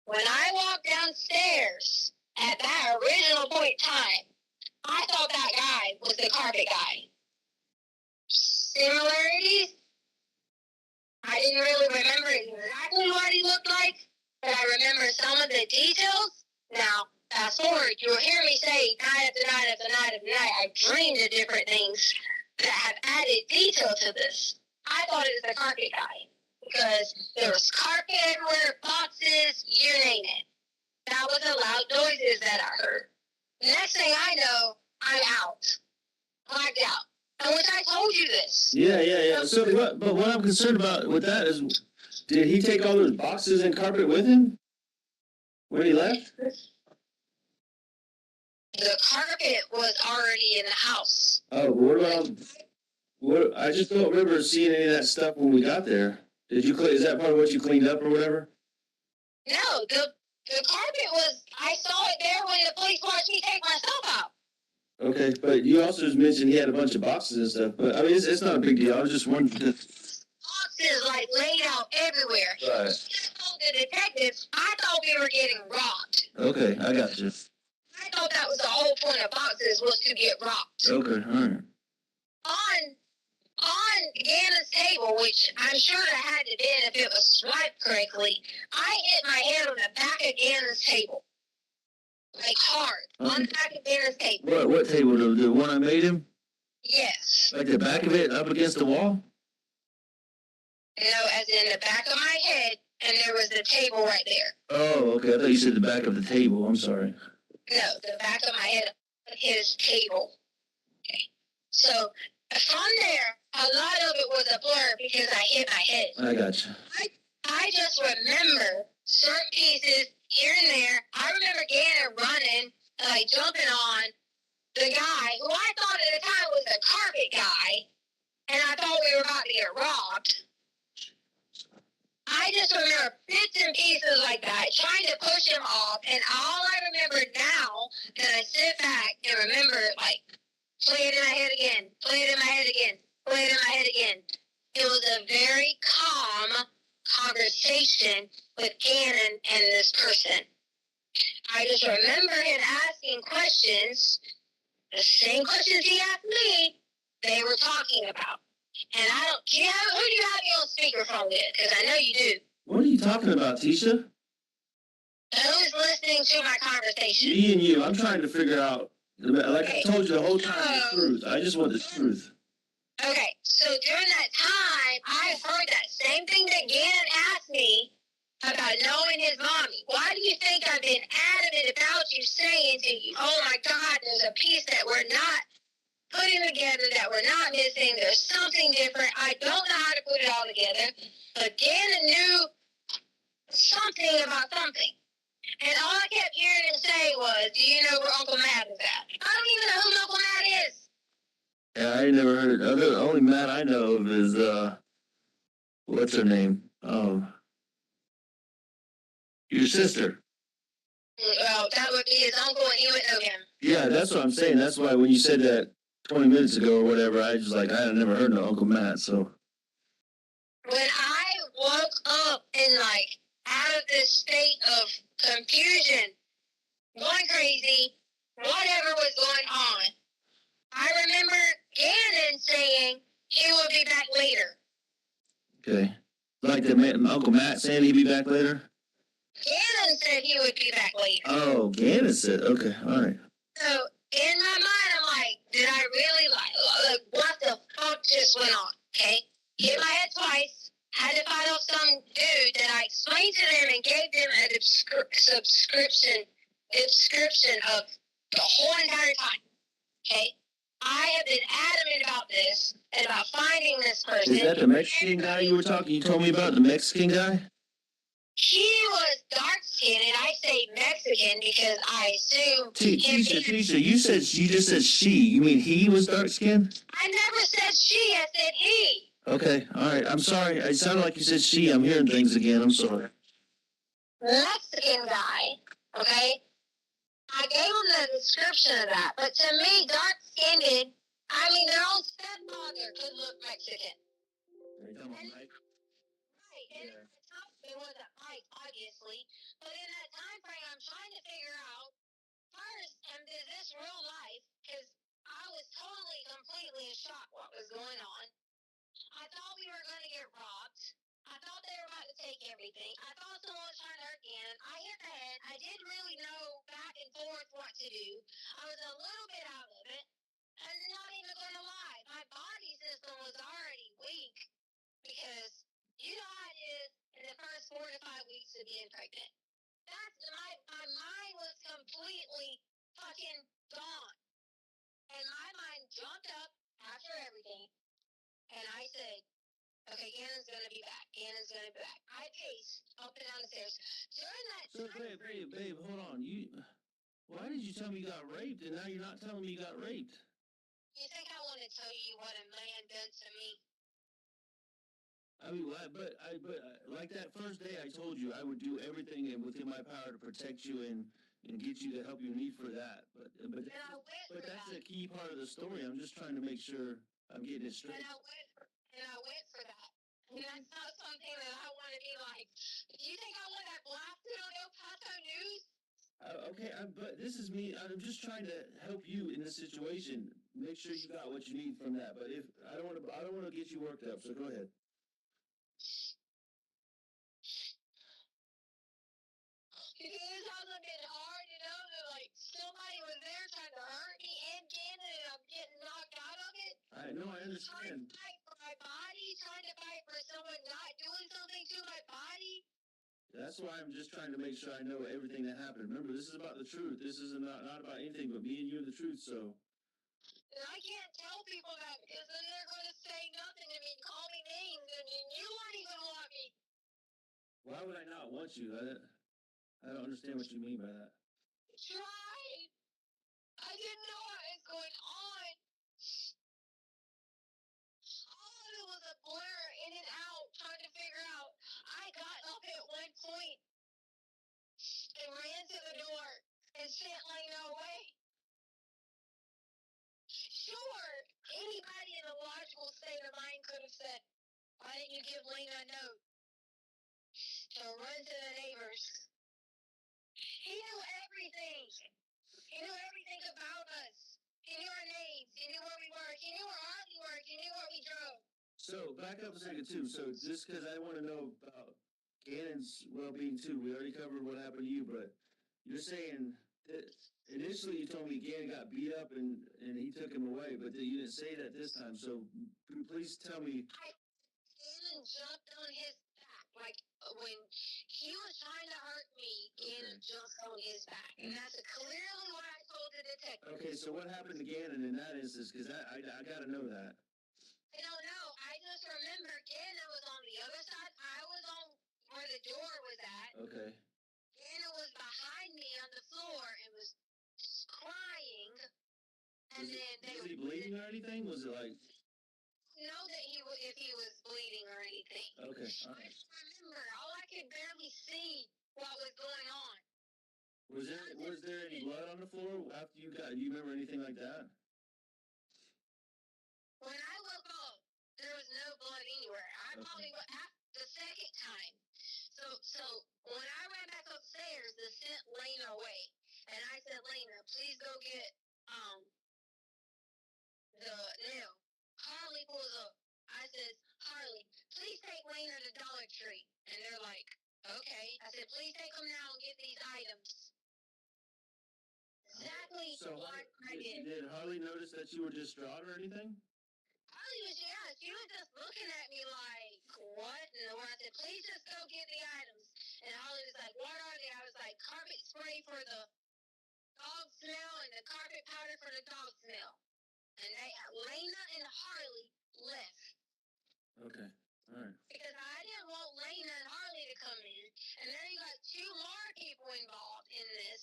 When I walked downstairs at that original point in time, I thought that guy was the carpet guy. Similarities? I didn't really remember exactly what he looked like, but I remember some of the details. Now, fast forward, you'll hear me say night after night after night after night, I dreamed of different things that have added detail to this. I thought it was the carpet guy because there was carpet everywhere, boxes, you name it. That was the loud noises that I heard. Next thing I know, I'm out. Blacked out. And which I told you this. Yeah. So, what I'm concerned about with that is, did he take all those boxes and carpet with him when he left? The carpet was already in the house. Oh, what about? What? I just don't remember seeing any of that stuff when we got there. Did you? Is that part of what you cleaned up or whatever? No, the carpet was. I saw it there when the police watched me take my stuff out. Okay, but you also just mentioned he had a bunch of boxes and stuff. But I mean, it's not a big deal. I was just wondering. Boxes like laid out everywhere. Right. Just told the detectives I thought we were getting robbed. Okay, I got you. I thought that was the whole point of boxes was to get robbed. Okay, all right. On Gannon's table, which I'm sure it had to been if it was swiped correctly, I hit my head on the back of Gannon's table. Like hard. On the back of Gannon's table. What table? The one I made him? Yes. Like the back of it up against the wall? No, as in the back of my head, and there was the table right there. Oh, okay. I thought you said the back of the table. I'm sorry. No, the back of my head, his table. Okay. So, from there, a lot of it was a blur because I hit my head. I got you. I just remember certain pieces here and there. I remember Gannon running, like jumping on the guy who I thought at the time was the carpet guy, and I thought we were about to get robbed. I just remember bits and pieces like that, trying to push him off, and all I remember now that I sit back and remember, like, play it in my head again, play it in my head again, play it in my head again. It was a very calm conversation with Gannon and this person. I just remember him asking questions, the same questions he asked me, they were talking about. And I don't, who do you have me on speakerphone with? Because I know you do. What are you talking about, Tisha? Who's listening to my conversation? Me and you. I'm trying to figure out, like I told you the whole time, the truth. I just want the truth. Okay, so during that time, I heard that same thing that Gannon asked me about knowing his mommy. Why do you think I've been adamant about you saying to you, oh my God, there's a piece that we're not putting together, that we're not missing, there's something different. I don't know how to put it all together. But Gannon knew something about something. And all I kept hearing him say was, do you know where Uncle Matt is at? I don't even know who Uncle Matt is. Yeah, I ain't never heard. The only Matt I know of is what's her name? Your sister. Well, that would be his uncle, and he would know him. Yeah, that's what I'm saying. That's why when you said that 20 minutes ago or whatever, I was like, I had never heard of Uncle Matt. So When I woke up in like out of this state of confusion, going crazy, whatever was going on, I remember Gannon saying he would be back later. okay, like Uncle Matt saying he'd be back later. Gannon said he would be back later. Oh, Gannon said, okay, all right. So in my mind, I'm like, did I really like what the fuck just went on? Okay, hit my head twice. Had to find out some dude that I explained to them and gave them a description of the whole entire time. Okay, I have been adamant about this and about finding this person. Is that the Mexican guy you were talking? You told me about the Mexican guy. He was dark skinned, and I say Mexican because I assume. Tisha, you just said she. You mean he was dark skinned? I never said she. I said he. Okay, all right. I'm sorry. It sounded like you said she. I'm hearing things again. I'm sorry. Mexican guy. Okay. I gave him the description of that, but to me, dark skinned. I mean, their own stepfather could look Mexican. Right, and at the time, it was a fight, obviously. But in that time frame, I'm trying to figure out first, is this real life? Because I was totally, completely in shock what was going on. I thought we were going to get robbed. I thought they were about to take everything. I thought someone was trying to hurt Gannon. I hit the head. I didn't really know back and forth what to do. I was a little bit out of it. And not even going to lie, my body system was already weak because you know how it is in the first 4 to 5 weeks of being pregnant. That's my mind was completely fucking gone. And my mind jumped up after everything. And I said, okay, Gannon's gonna be back. Gannon's gonna be back. I paced up and down the stairs. During that time, babe, hold on. Why did you tell me you got raped, and now you're not telling me you got raped? You think I want to tell you what a man done to me? I mean, but like that first day, I told you I would do everything within my power to protect you and get you the help you need for that. But that's a key part of the story. I'm just trying to make sure I'm getting it straight. And I went for that. And that's not something that I want to be like. Do you think I want that blasted on El Paso News? Okay, but this is me. I'm just trying to help you in this situation. Make sure you got what you need from that. But if I don't want to get you worked up. So go ahead. Because it hasn't been hard to know that like somebody was there trying to hurt me and Gannon, and I'm getting knocked out of it. I know, I understand. Trying to fight for my body, trying to fight for someone not doing something to my body. That's why I'm just trying to make sure I know everything that happened. Remember, this is about the truth. This is not about anything but me and you and the truth. So. And I can't tell people that because then they're going to say nothing to me, call me names, and you aren't even want me. Why would I not want you? I don't understand what you mean by that. Tried. I didn't know what was going on. All of it was a blur in and out, trying to figure out. I got up at one point and ran to the door and sent Lena away. Sure, anybody in a logical state of mind could have said, why didn't you give Lena a note? To run to the neighbors. He knew everything. He knew everything about us. He knew our names. He knew where we worked. He knew where Harley worked. He knew where we drove. So, back up a second, too. So, just because I want to know about Gannon's well-being, too. We already covered what happened to you, but you're saying that initially you told me Gannon got beat up and he took him away, but you didn't say that this time. So, please tell me. Gannon jumped on his back, like when he was trying to hurt me Okay. and jumped on his back. And that's clearly what I told the detective. Okay, so what happened to Gannon in that instance? Because I got to know that. I don't know. I just remember Gannon was on the other side. I was on where the door was at. Okay. Gannon was behind me on the floor and was crying. And Was he bleeding or anything? Was it like? Know that if he was bleeding or anything. Okay. All I right. just remember all I could barely see what was going on. Was there any blood on the floor after you got? Do you remember anything like that? When I woke up, there was no blood anywhere. I Okay. probably went the second time. So when I ran back upstairs, the sent Lena away, and I said, Lena, please go get the nail. Harley pulls up. I said, Harley, please take Lena to Dollar Tree. And they're like, okay. I said, please take them now and get these items. Exactly what I did. Did Harley notice that you were distraught or anything? Harley was, she was just looking at me like, what? And when I said, please just go get the items. And Harley was like, what are they? I was like, carpet spray for the dog smell and the carpet powder for the dog smell. And Lena and Harley left. Okay. All right. Because I didn't want Lena and Harley to come in. And then you got two more people involved in this.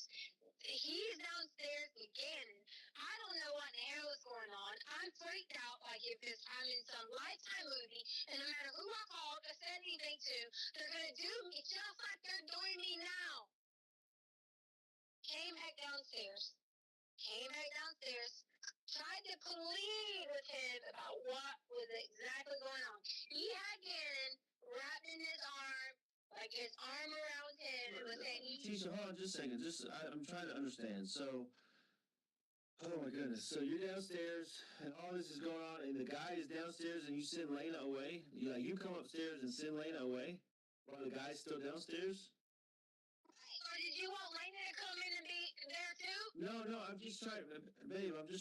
He's downstairs with Gannon. I don't know what the hell is going on. I'm freaked out like if I'm in some Lifetime movie, and no matter who I called or said anything to, they're going to do me just like they're doing me now. Came back downstairs. Tried to plead with him about what was exactly going on. He had Gannon wrapped in his arm, like his arm around him, and was saying, Tisha, hold on just a second. I'm trying to understand. So, oh my goodness. So you're downstairs, and all this is going on, and the guy is downstairs, and you send Lena away? You come upstairs and send Lena away while the guy's still downstairs? Or did you want Lena to come in and be there too? No, I'm just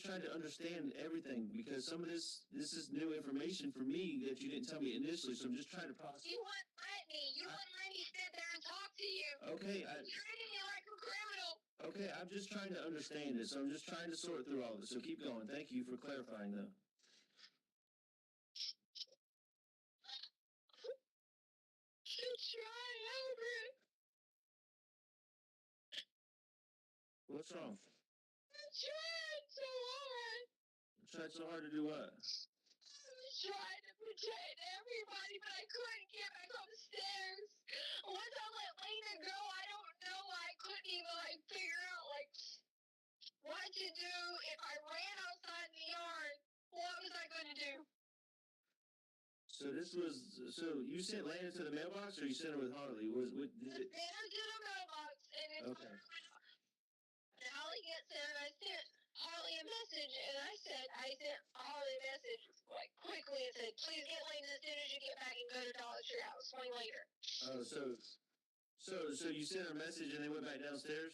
trying to understand everything because some of this is new information for me that you didn't tell me initially, so I'm just trying to process. You wouldn't let me. You wouldn't let me sit there and talk to you. Okay, You treated me like a criminal. Okay, I'm just trying to understand it, so I'm just trying to sort through all of it, so keep going. Thank you for clarifying, though. Try over. What's wrong? I tried so hard. Tried so hard to do what? I was trying to protect everybody, but I couldn't get back up the stairs. Once I let Lena go, I don't know. I couldn't even figure out what to do. If I ran outside the yard, what was I going to do? So you sent Lana to the mailbox, or you sent her with Harley? I sent her to the mailbox, and it's Okay. And Holly gets it, and I sent Holly a message, and I sent Holly a message quickly and said, please get Lena as soon as you get back and go to Dollar Tree. I'll swing later. Oh, so you sent her a message and they went back downstairs?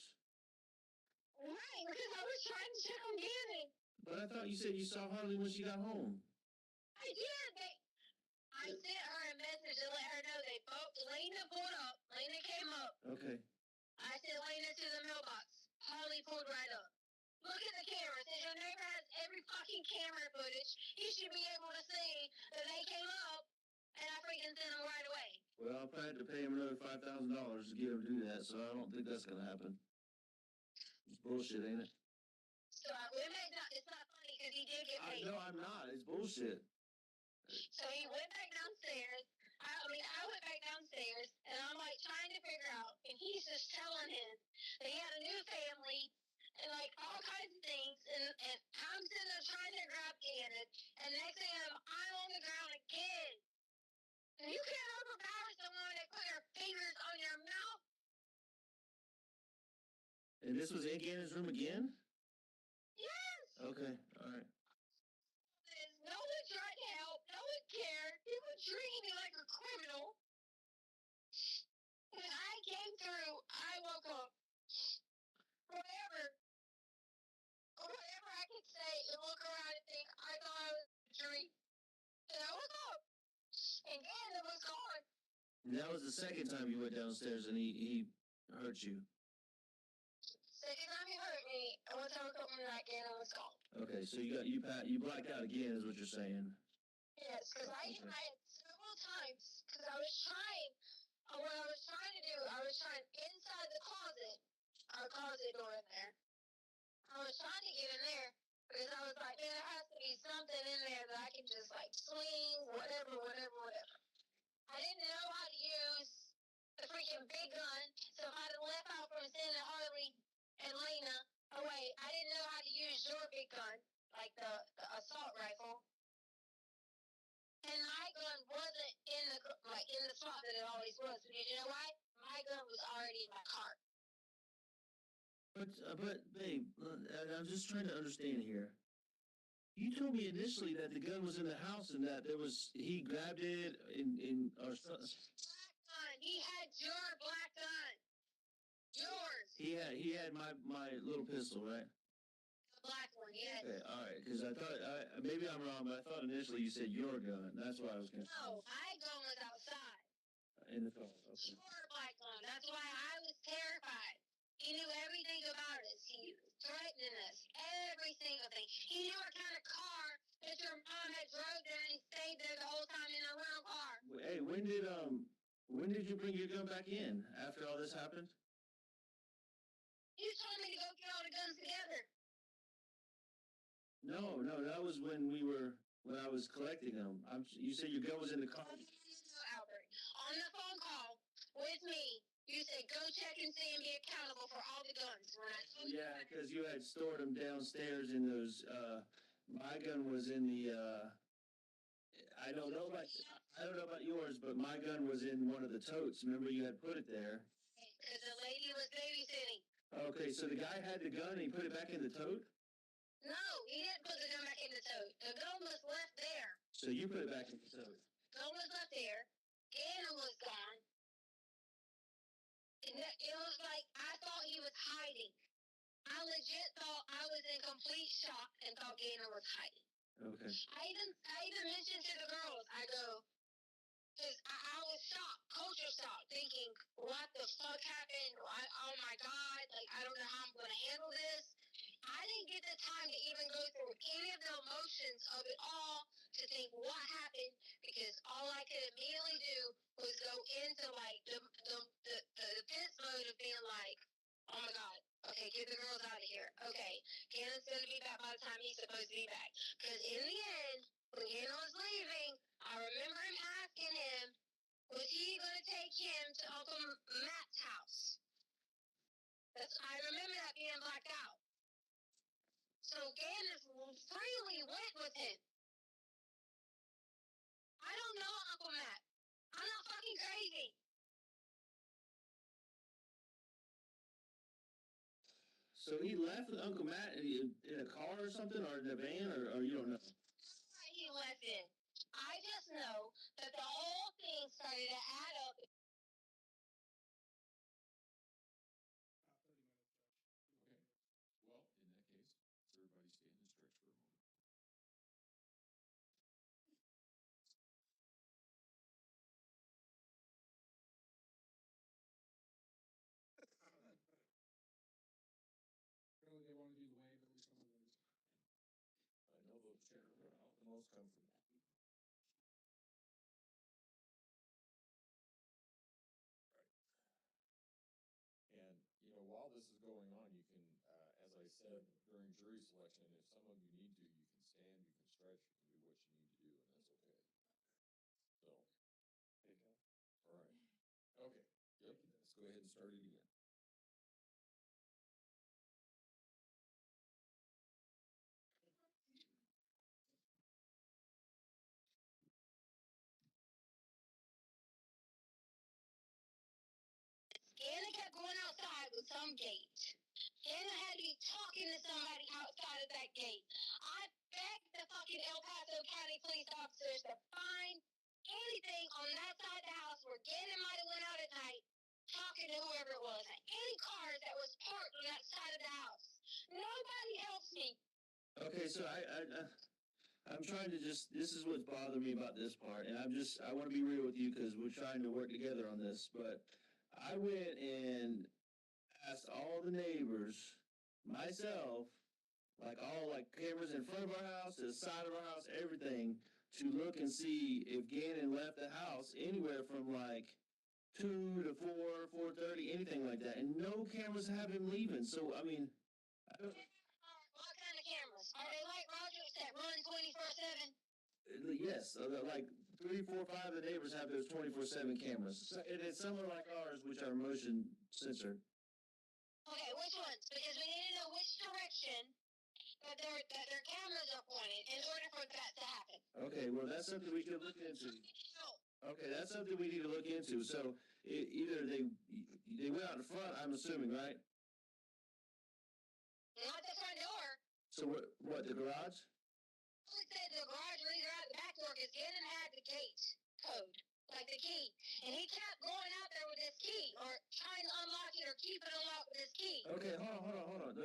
Right, because I was trying to check on Gannon. But I thought you said you saw Harley when she got home. I did. I sent her a message to let her know Lena pulled up. Lena came up. Okay. I sent Lena to the mailbox. Holly pulled right up. Look at the camera. Since your neighbor has every fucking camera footage, he should be able to see that they came up and I freaking sent them right away. Well, I'll probably have to pay him another $5,000 to get him to do that, so I don't think that's going to happen. It's bullshit, ain't it? So it's not funny because he did get paid. No, I'm not. It's bullshit. So he went back downstairs. I went back downstairs, and I'm trying to figure out, and he's just telling him that he had a new family and all kinds of things, and I'm sitting there trying to grab Gannon, and next thing I'm on the ground again. And you can't overpower someone that put their fingers on your mouth. And this was in Gannon's room again? Yes. Okay, all right. No one tried to help. No one cared. People treated me like a criminal. When I came through, I woke up. Whatever I could say and look around and think, I thought I was a dream. And I woke up. And Gannon was gone. That was the second time you went downstairs and he hurt you. Second time he hurt me, and one time he put me right again on the skull. Okay, so you blacked out again, is what you're saying. Yes, because I tried several times, because I was trying, what I was trying to do, I was trying inside the closet, our closet door in there. I was trying to get in there, because I was like, man, there has to be something in there that I can just, like, swing, whatever. I didn't know how to use the freaking big gun, so if I'd have left out from sending Harley and Lena away, I didn't know how to use your big gun, like the assault rifle. And my gun wasn't in the spot that it always was. Because you know why? My gun was already in my car. But babe, I'm just trying to understand here. You told me initially that the gun was in the house and that he grabbed it in or Black gun. He had your black gun. Yours. he had my little pistol, right? The black one, yes. Okay, all right. Because I thought maybe I'm wrong, but I thought initially you said your gun. That's why I was confused. No, my gun was outside. In the car. Okay. Your black gun. That's why I was terrified. He knew everything about us. He was threatening us. Every single thing. He knew what kind of car that your mom had drove there and he stayed there the whole time in a rental car. Hey, when did you bring your gun back in after all this happened? You told me to go get all the guns together. No, that was when I was collecting them. You said your gun was in the car. Albert, on the phone call with me, you said go check and see and be accountable for all the guns. When I told you Yeah, because you had stored them downstairs in those. My gun was in the. I don't know about yours, but my gun was in one of the totes. Remember, you had put it there. because the lady was babysitting. Okay, so the guy had the gun and he put it back in the tote? No, he didn't put the gun back in the tote. The gun was left there. So you put it back in the tote? The gun was left there. Gannon was gone. And it was like I thought he was hiding. I legit thought I was in complete shock and thought Gannon was hiding. Okay. I even mentioned to the girls, I go, because I was shocked, culture shock, thinking, what the fuck happened? Oh my God, like, I don't know how I'm going to handle this. I didn't get the time to even go through any of the emotions of it all to think what happened, because all I could immediately do was go into, like, the defense mode of being like, oh my God, okay, get the girls out of here. Okay, Cannon's going to be back by the time he's supposed to be back. Because in the end, when Cannon was leaving, I remember him asking him, was he going to take him to Uncle Matt's house? I remember that being blacked out. So Gannon freely went with him. I don't know Uncle Matt. I'm not fucking crazy. So he left with Uncle Matt in a car or something, or in a van, or you don't know? That's why he left in. I just know that the whole thing started to add up. About 30 minutes, Judge. Okay. Well, in that case, let's everybody stand and stretch for a moment. Apparently they want to do the wave, at least some of them. I know those chairs are out the most comfortable. Right. And, while this is going on, you can, as I said during jury selection, if some of you need to, you can stand, you can stretch, you can do what you need to do, and that's okay. So. There you go. All right. Okay. Yep. Let's go ahead and start it again. Gannon kept going outside with some gate. Gannon had to be talking to somebody outside of that gate. I begged the fucking El Paso County police officers to find anything on that side of the house where Gannon might have went out at night talking to whoever it was. Any cars that was parked on that side of the house. Nobody helps me. Okay, so I'm trying to this is what's bothering me about this part, and I want to be real with you because we're trying to work together on this, but I went and asked all the neighbors myself, like all like cameras in front of our house, to the side of our house, everything, to look and see if Gannon left the house anywhere from like 2 to 4, 4:30, anything like that, and no cameras have him leaving. So I mean, I don't, What kind of cameras? Are they like Rogers that run 24/7? yes, like 3, 4, 5 of the neighbors have those 24/7 cameras, and then some are like ours, which are motion sensor. Okay, which ones? Because we need to know which direction that their cameras are pointed in order for that to happen. Okay, well that's something we could look into. Okay, that's something we need to look into. So either they went out the front, I'm assuming, right? Not the front door. So what the garage? Only said the garage or either out the back door because Gannon had the gate code, like the key. And he kept going out there with his key or trying to unlock it or keep it unlocked with his key. Okay, hold on.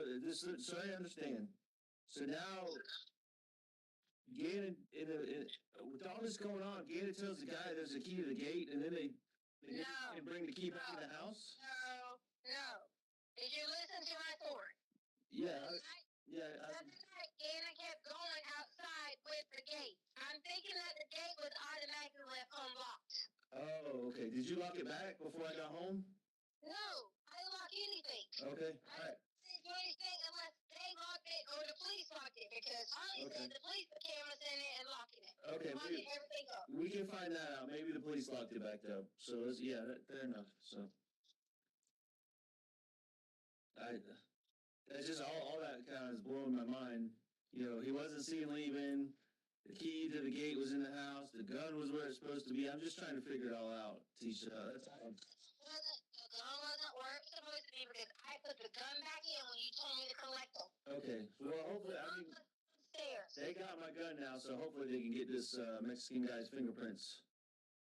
So I understand. So now Gannon, with all this going on, Gannon tells the guy there's a key to the gate, and then they bring the key back in the house. No. Did you listen to my story? Yeah, The other night, Gannon kept going outside with the gate. I'm thinking that the gate was automatically left unlocked. Oh, okay. Did you lock it back before I got home? No, I didn't lock anything. Okay, all right. I didn't do anything unless they locked it or the police locked it because Holly said the police put cameras in it and locking it. Okay, Locking everything up. we can find that out. Maybe the police locked it back up. So fair enough. So that's just all that kind of is blowing my mind. You know, he wasn't seen leaving. The key to the gate was in the house. The gun was where it's supposed to be. I'm just trying to figure it all out, Tisha. That's all. The gun wasn't where it was supposed to be because I put the gun back in when you told me to collect them. Okay. Well, hopefully, I mean, Upstairs. they got my gun now, so hopefully they can get this Mexican guy's fingerprints.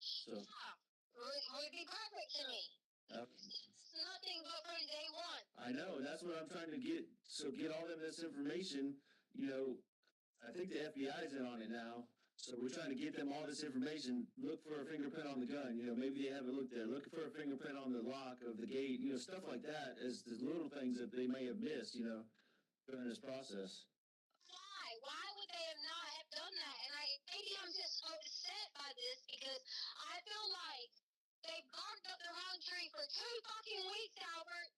So. Yeah, would be perfect to me. It's nothing but from day one. I know. That's what I'm trying to get. So get all of this information. You know, I think the FBI's in on it now. So we're trying to get them all this information. Look for a fingerprint on the gun. You know, maybe they haven't looked there. Look for a fingerprint on the lock of the gate. You know, stuff like that as the little things that they may have missed. You know, during this process. Why? Why would they have not have done that? And maybe I'm just upset by this because I feel like they barked up the wrong tree for 2 fucking weeks, Albert.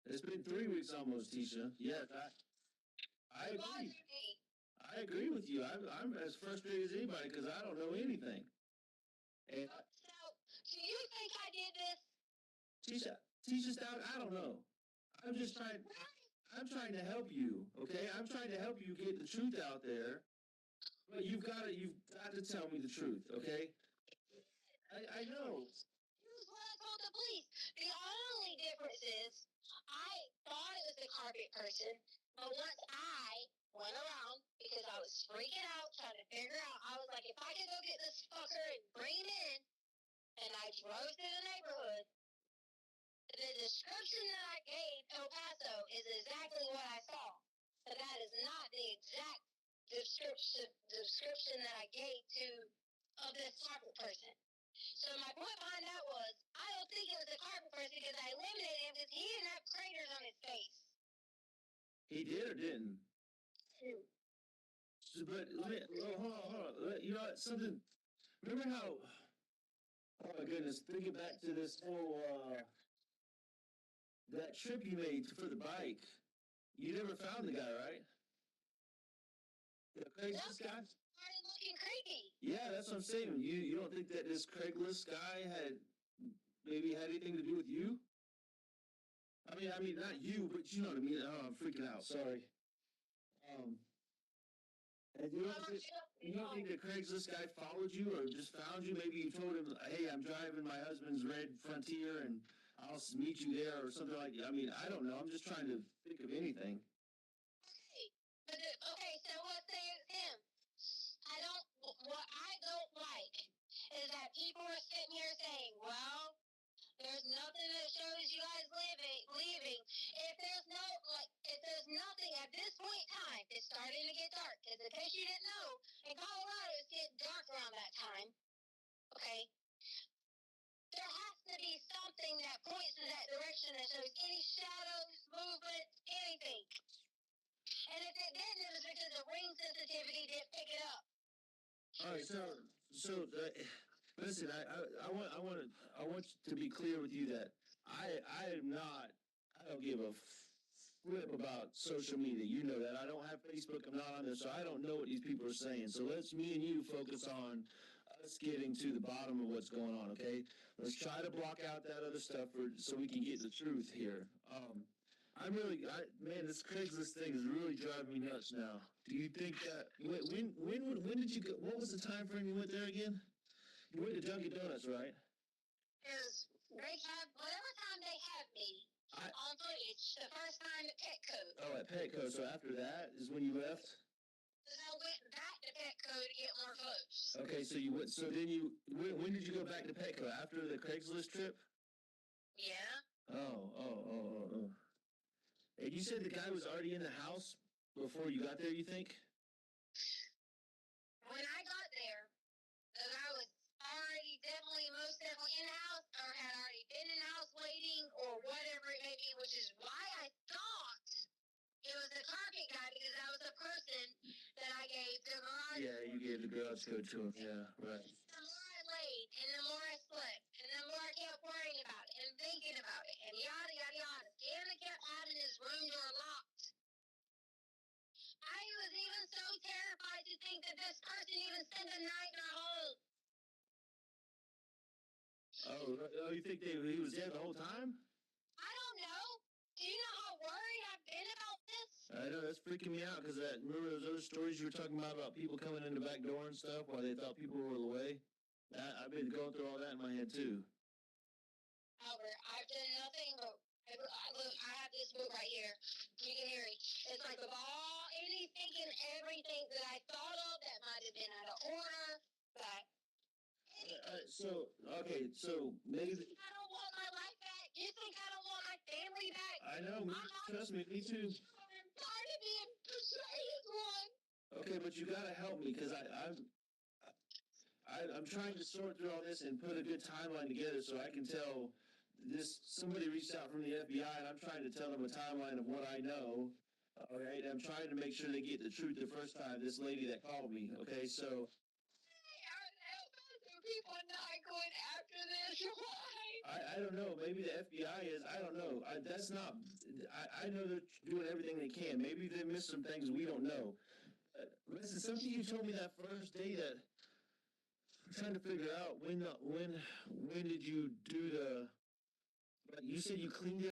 It's been 3 weeks almost, Tisha. Yes, I agree. I agree with you. I'm as frustrated as anybody because I don't know anything. And So, do you think I did this? Tisha Stout, I don't know. I'm just trying. I'm trying to help you. Okay, I'm trying to help you get the truth out there. But you've got to tell me the truth. Okay. I know. Here's what I told the police. The only difference is I thought it was the carpet person, but once I went around because I was freaking out trying to figure out, I was like, if I could go get this fucker and bring him in, and I drove through the neighborhood, the description that I gave El Paso is exactly what I saw. But that is not the exact description that I gave of this carpet person. So my point behind that was, I don't think it was the carpet person because I eliminated him because he didn't have craters on his face. He did or didn't? So, but hold on. You know what? Something. Remember how? Oh my goodness! Thinking back to this whole that trip you made for the bike. You never found the guy, right? The Craigslist guy? Started looking creepy. Yeah, that's what I'm saying. You don't think that this Craigslist guy had anything to do with you? I mean, not you, but you know what I mean. Oh, I'm freaking out. Sorry. And you don't think the Craigslist guy followed you or just found you? Maybe you told him, "Hey, I'm driving my husband's red Frontier, and I'll meet you there," or something like that. I mean, I don't know. I'm just trying to think of anything. Okay, so let's say it's him. What I don't like is that people are sitting here saying, well, there's nothing that shows you guys leaving. If there's nothing at this point in time, it's starting to get dark. Because in case you didn't know, And Colorado is getting dark around that time. Okay? There has to be something that points in that direction that shows any shadows, movement, anything. And if it didn't, it was because the ring sensitivity didn't pick it up. All right, so listen, I want to be clear with you that I don't give a flip about social media. You know that. I don't have Facebook. I'm not on there, so I don't know what these people are saying. So let's me and you focus on us getting to the bottom of what's going on. Okay, let's try to block out that other stuff so we can get the truth here. Man, this Craigslist thing is really driving me nuts now. Do you think that when did you go? What was the time frame you went there again? You went to Dunkin' Donuts, right? Because they have, whatever time they have me on footage, the first time at Petco. Oh, at Petco. So after that is when you left? Then I went back to Petco to get more clothes. Okay, so you went. So then when did you go back to Petco after the Craigslist trip? Yeah. Oh. And you said the guy was already in the house before you got there, you think? When I got there, the guy was most definitely in the house, or had already been in the house waiting, or whatever it may be, which is why I thought it was the carpet guy, because that was the person that I gave the garage. Yeah, you gave the garage code to him. Yeah, right. The more I laid, and the more I slept, and the more I kept worrying about it, and thinking about it, and yada, yada, yada. Scanner kept having his room door locked. I was even so terrified to think that this person even spent the night in our home. Oh, you think he was there the whole time? I don't know. Do you know how worried I've been about this? I know, that's freaking me out, because remember those other stories you were talking about people coming in the back door and stuff while they thought people were away? I've been going through all that in my head, too. Albert, I've done nothing but, look, I have this book right here. You can hear it. It's like of all, anything and everything that I thought of that might have been out of order, but so maybe. I don't want my life back. You think I don't want my family back? I know, trust me, me too. I'm tired of being betrayed as one. Okay, but you gotta help me, because I'm trying to sort through all this and put a good timeline together so I can tell somebody reached out from the FBI, and I'm trying to tell them a timeline of what I know. All right, I'm trying to make sure they get the truth the first time, this lady that called me. Okay, so. People not going after this. Why? I don't know. Maybe the FBI is. I don't know. That's not. I know they're doing everything they can. Maybe they missed some things we don't know. Listen, something you told me that first day that I'm trying to figure out when did you do the? You said you cleaned it